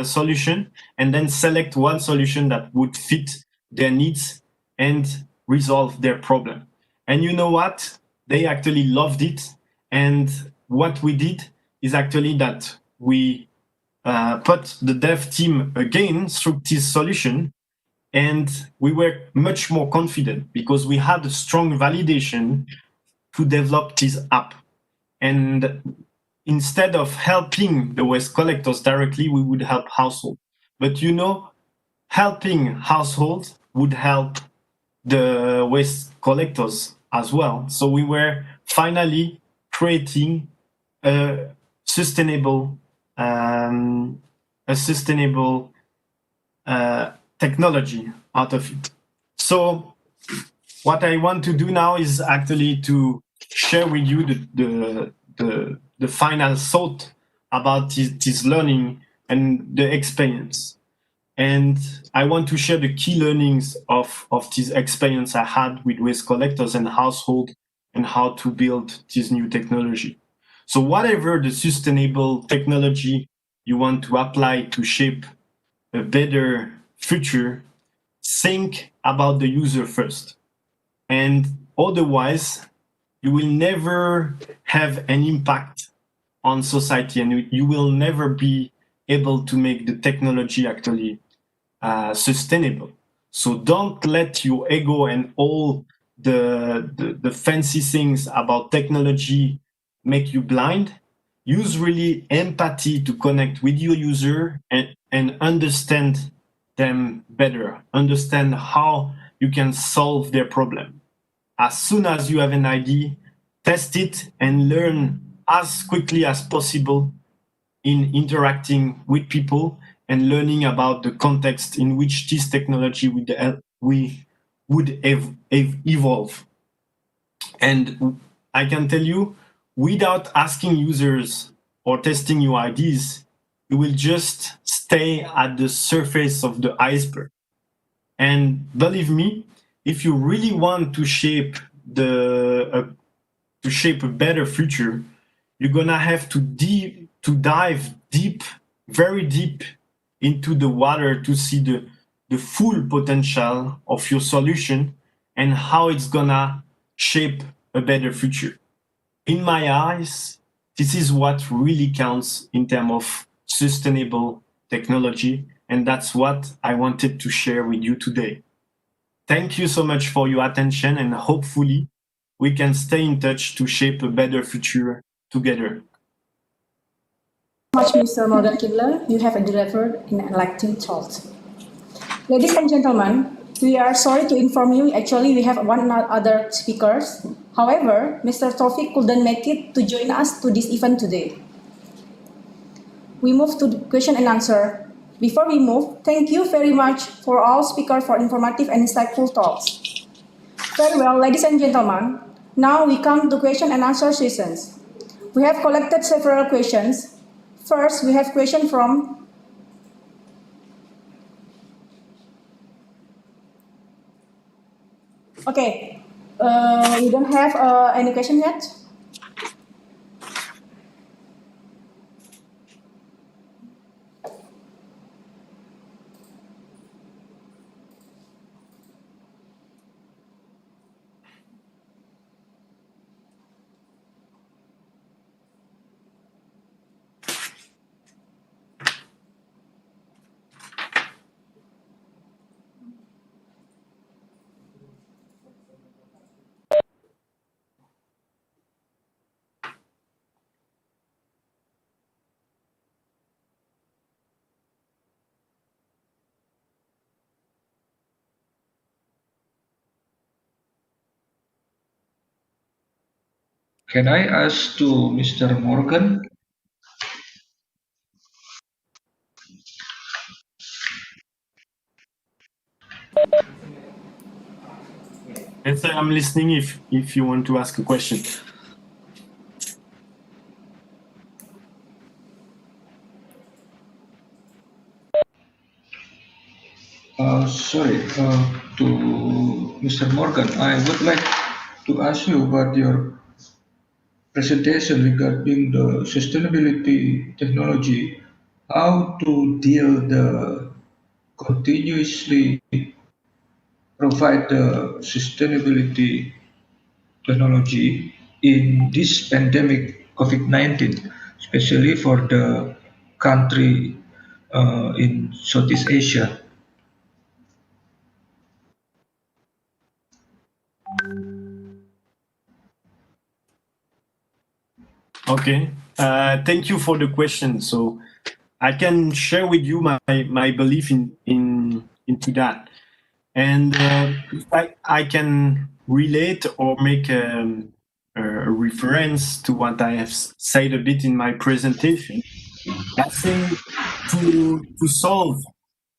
solution, and then select one solution that would fit their needs and resolve their problem. And you know what? They actually loved it. And what we did is actually that we put the dev team again through this solution, and we were much more confident because we had a strong validation to develop this app. And instead of helping the waste collectors directly, we would help households. But you know, helping households would help the waste collectors as well. So we were finally creating a sustainable technology out of it. So what I want to do now is actually to share with you the final thought about this learning and the experience. And I want to share the key learnings of this experience I had with waste collectors and household and how to build this new technology. So whatever the sustainable technology you want to apply to shape a better future, think about the user first. And otherwise, you will never have an impact on society, and you will never be able to make the technology actually sustainable. So don't let your ego and all the fancy things about technology make you blind. Use really empathy to connect with your user and understand them better, understand how you can solve their problem. As soon as you have an idea, test it and learn as quickly as possible in interacting with people and learning about the context in which this technology would evolve. And I can tell you, without asking users or testing your ideas, you will just stay at the surface of the iceberg. And believe me, if you really want to shape a better future, you're gonna have to dive deep, very deep into the water to see the full potential of your solution and how it's gonna shape a better future. In my eyes, this is what really counts in terms of sustainable technology, and that's what I wanted to share with you today. Thank you so much for your attention, and hopefully we can stay in touch to shape a better future together. Much, Mr. Morgan Kindler. You have delivered an enlightening thought. Ladies and gentlemen, we are sorry to inform you, actually we have one other speakers. However, Mr. Taufik couldn't make it to join us to this event today. We move to the question and answer. Before we move, thank you very much for all speakers for informative and insightful talks. Very well, ladies and gentlemen, now we come to question and answer sessions. We have collected several questions. First, we have question from Okay, we don't have any question yet. Can I ask to Mr. Morgan? Yes, I'm listening if you want to ask a question. Sorry, to Mr. Morgan, I would like to ask you about your presentation regarding the sustainability technology, how to deal the continuously provide the sustainability technology in this pandemic COVID-19, especially for the country in Southeast Asia? Okay. Thank you for the question. So I can share with you my belief into that. And if I can relate or make a reference to what I have said a bit in my presentation. I think to solve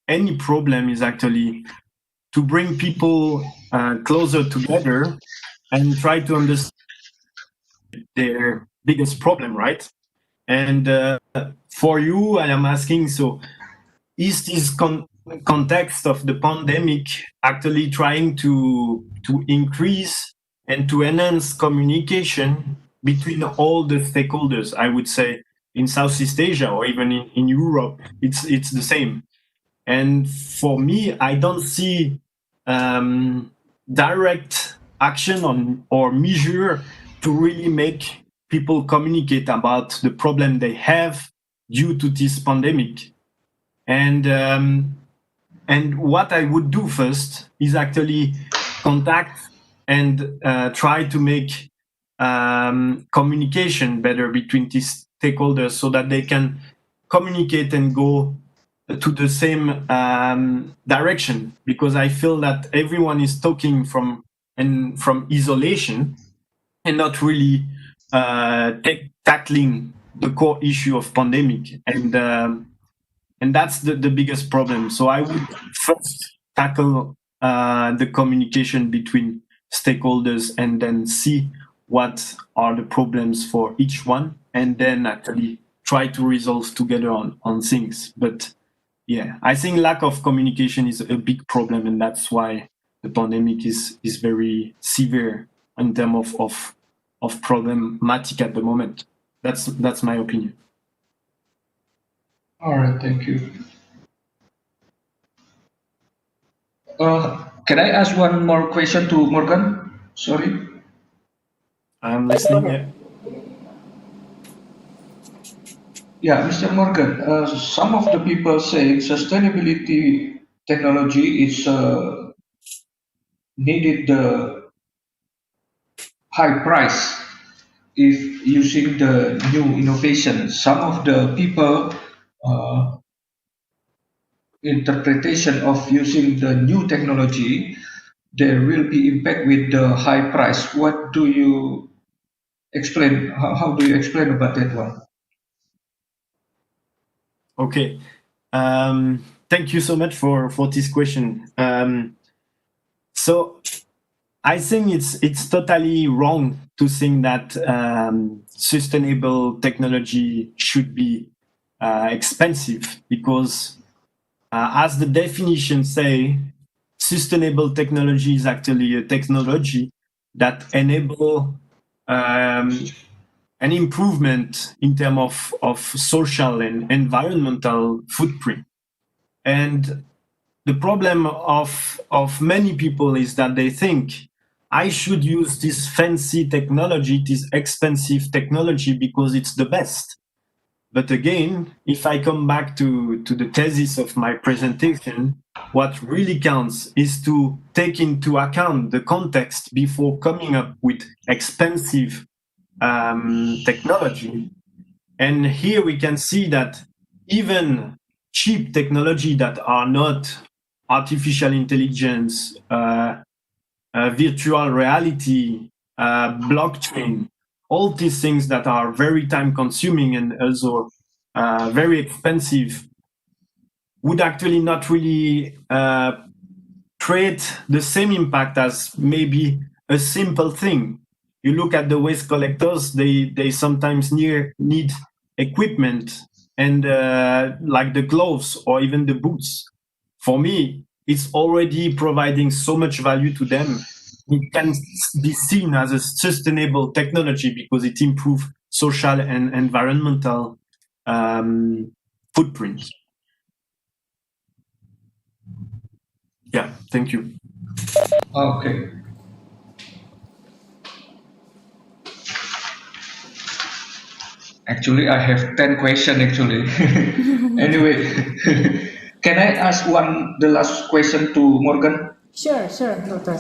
any problem is actually to bring people closer together and try to understand their biggest problem, right? And for you, I am asking, so is this context of the pandemic actually trying to increase and to enhance communication between all the stakeholders? I would say in Southeast Asia or even in Europe, it's the same. And for me, I don't see direct action on or measure to really make people communicate about the problem they have due to this pandemic. And what I would do first is actually contact and try to make communication better between these stakeholders so that they can communicate and go to the same direction, because I feel that everyone is talking from isolation and not really tackling the core issue of pandemic, and that's the biggest problem. So I would first tackle the communication between stakeholders and then see what are the problems for each one, and then actually try to resolve together on things. But yeah, I think lack of communication is a big problem, and that's why the pandemic is very severe in terms of problematic at the moment. That's my opinion. All right, thank you. Can I ask one more question to Morgan? Sorry. I'm listening. Yeah. Yeah, Mr. Morgan, some of the people say sustainability technology is needed the high price if using the new innovation. Some of the people interpretation of using the new technology, there will be impact with the high price. What do you explain? How do you explain about that one? Okay. Thank you so much for this question. So I think it's totally wrong to think that sustainable technology should be expensive, because as the definition say, sustainable technology is actually a technology that enable an improvement in terms of social and environmental footprint. And the problem of many people is that they think I should use this fancy technology, this expensive technology, because it's the best. But again, if I come back to the thesis of my presentation, what really counts is to take into account the context before coming up with expensive technology. And here we can see that even cheap technology that are not artificial intelligence, virtual reality, blockchain, all these things that are very time consuming and also very expensive, would actually not really create the same impact as maybe a simple thing. You look at the waste collectors, they sometimes need equipment and like the gloves or even the boots. For me, it's already providing so much value to them. It can be seen as a sustainable technology because it improves social and environmental footprint. Yeah, thank you. Okay. Actually, I have 10 questions actually. Anyway, can I ask the last question to Morgan? Sure, Doctor.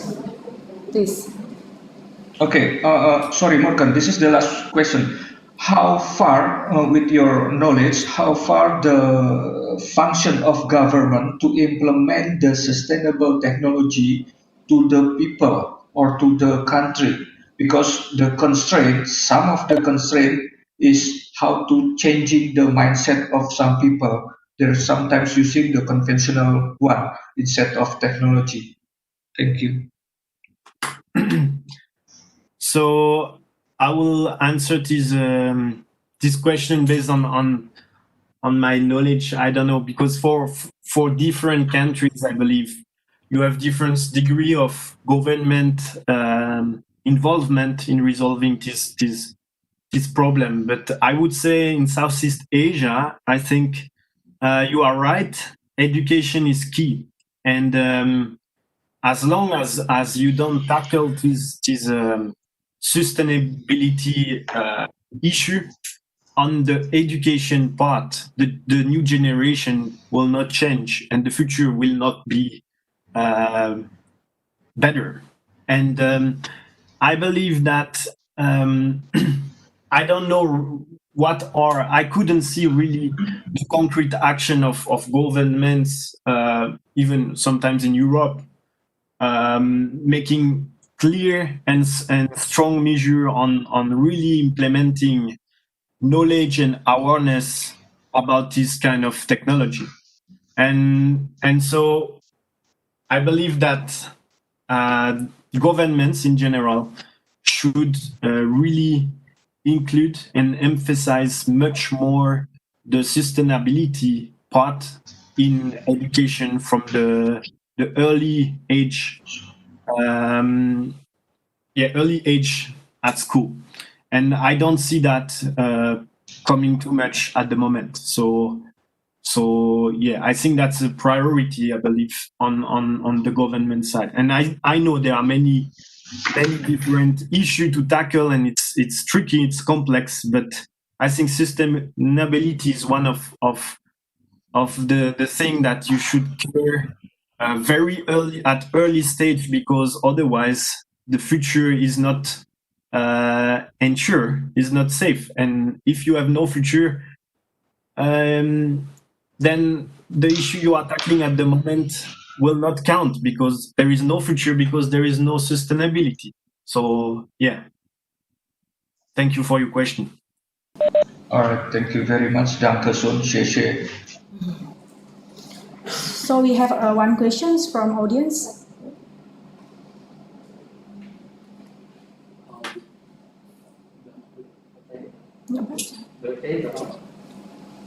Please. Okay, sorry, Morgan, this is the last question. How far, with your knowledge, how far the function of government to implement the sustainable technology to the people or to the country? Because the constraint, some of the constraint is how to changing the mindset of some people. They're sometimes using the conventional one instead of technology. Thank you. So I will answer this question based on my knowledge. I don't know, because for different countries, I believe you have different degree of government involvement in resolving this problem. But I would say in Southeast Asia, I think you are right. Education is key, and as long as you don't tackle this sustainability issue on the education part, the new generation will not change, and the future will not be better. And I believe that I don't know I couldn't see really the concrete action of governments, even sometimes in Europe, making clear and strong measure on really implementing knowledge and awareness about this kind of technology. And so I believe that governments in general should really include and emphasize much more the sustainability part in education from the early age, early age at school. And I don't see that coming too much at the moment. So yeah, I think that's a priority, I believe, on the government side. And I know there are many different issues to tackle, and it's tricky, it's complex, but I think sustainability is one of the thing that you should care very early stage, because otherwise the future is not ensured, is not safe. And if you have no future, then the issue you are tackling at the moment will not count, because there is no future, because there is no sustainability. So yeah, thank you for your question. All right, thank you very much, Danke schön, Sheshe. So we have one questions from audience.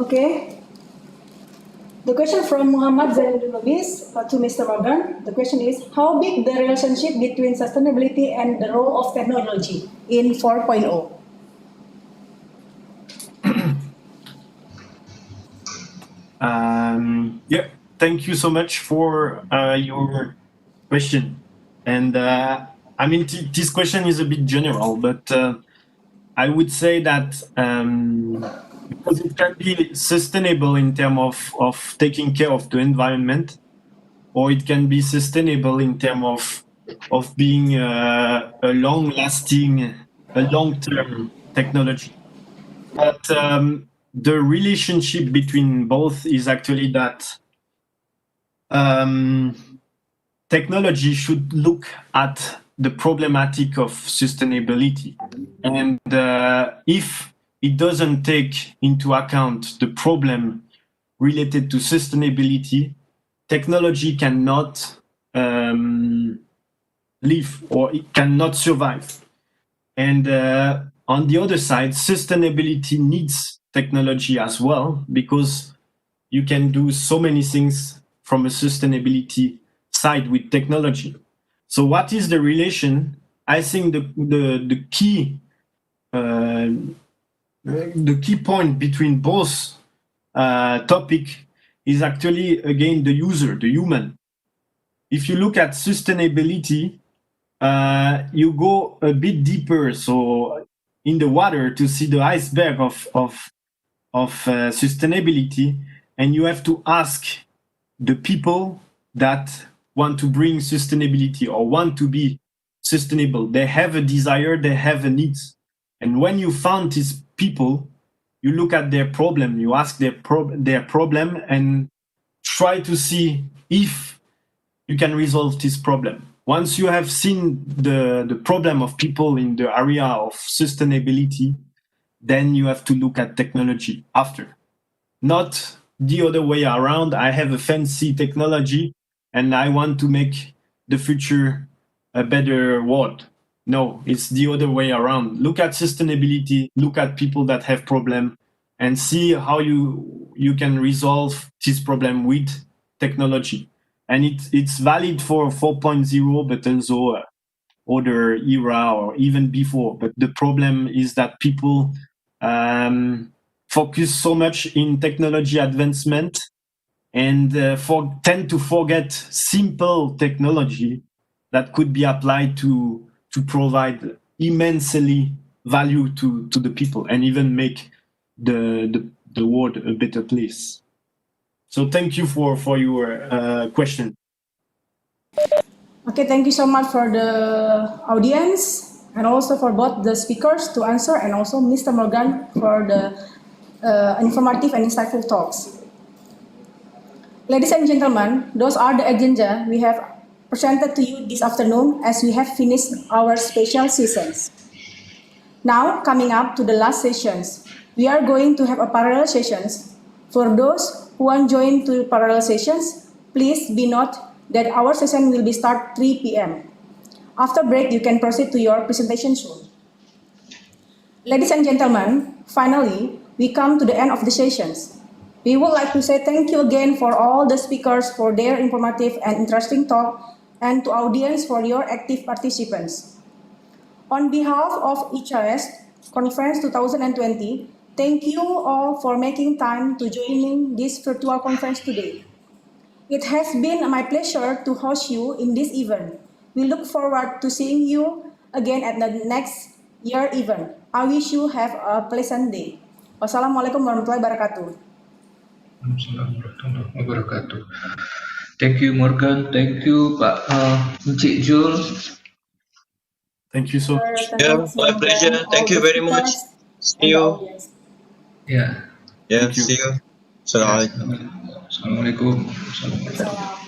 Okay. The question from Muhammad Zainuddin Lubis to Mr. Morgan. The question is, how big the relationship between sustainability and the role of technology in 4.0? Yeah, thank you so much for your question. And I mean, this question is a bit general, but I would say that because it can be sustainable in terms of taking care of the environment, or it can be sustainable in terms of being a long-lasting, a long-term technology. But the relationship between both is actually that technology should look at the problematic of sustainability. And if it doesn't take into account the problem related to sustainability, technology cannot live, or it cannot survive. And on the other side, sustainability needs technology as well, because you can do so many things from a sustainability side with technology. So what is the relation? I think the key point between both topic is actually, again, the user, the human. if you look at sustainability, you go a bit deeper, so in the water to see the iceberg of sustainability, and you have to ask the people that want to bring sustainability or want to be sustainable. They have a desire, they have a need. And when you found these people, you look at their problem, you ask their problem and try to see if you can resolve this problem. Once you have seen the problem of people in the area of sustainability, then you have to look at technology after. Not the other way around. I have a fancy technology and I want to make the future a better world. No, it's the other way around. Look at sustainability, look at people that have problem, and see how you can resolve this problem with technology. And it's valid for 4.0, but also other era or even before. But the problem is that people focus so much in technology advancement and tend to forget simple technology that could be applied to provide immensely value to the people and even make the world a better place. So thank you for your question. Okay, thank you so much for the audience and also for both the speakers to answer and also Mr. Morgan for the informative and insightful talks. Ladies and gentlemen, those are the agenda we have presented to you this afternoon as we have finished our special sessions. Now, coming up to the last sessions, we are going to have a parallel sessions. For those who want to join to parallel sessions, please be note that our session will be start 3 p.m. After break, you can proceed to your presentation soon. Ladies and gentlemen, finally, we come to the end of the sessions. We would like to say thank you again for all the speakers for their informative and interesting talk and to audience for your active participants. On behalf of ICAESS Conference 2020, thank you all for making time to joining this virtual conference today. It has been my pleasure to host you in this event. We look forward to seeing you again at the next year event. I wish you have a pleasant day. Wassalamualaikum warahmatullahi wabarakatuh. Assalamualaikum warahmatullahi wabarakatuh. Thank you, Morgan. Thank you, Pak Encik Jul. Thank you so much. Yeah, my pleasure. Thank you very much. See you. Yeah. Yeah, Thank you. see you. Assalamualaikum. Assalamualaikum. Salam.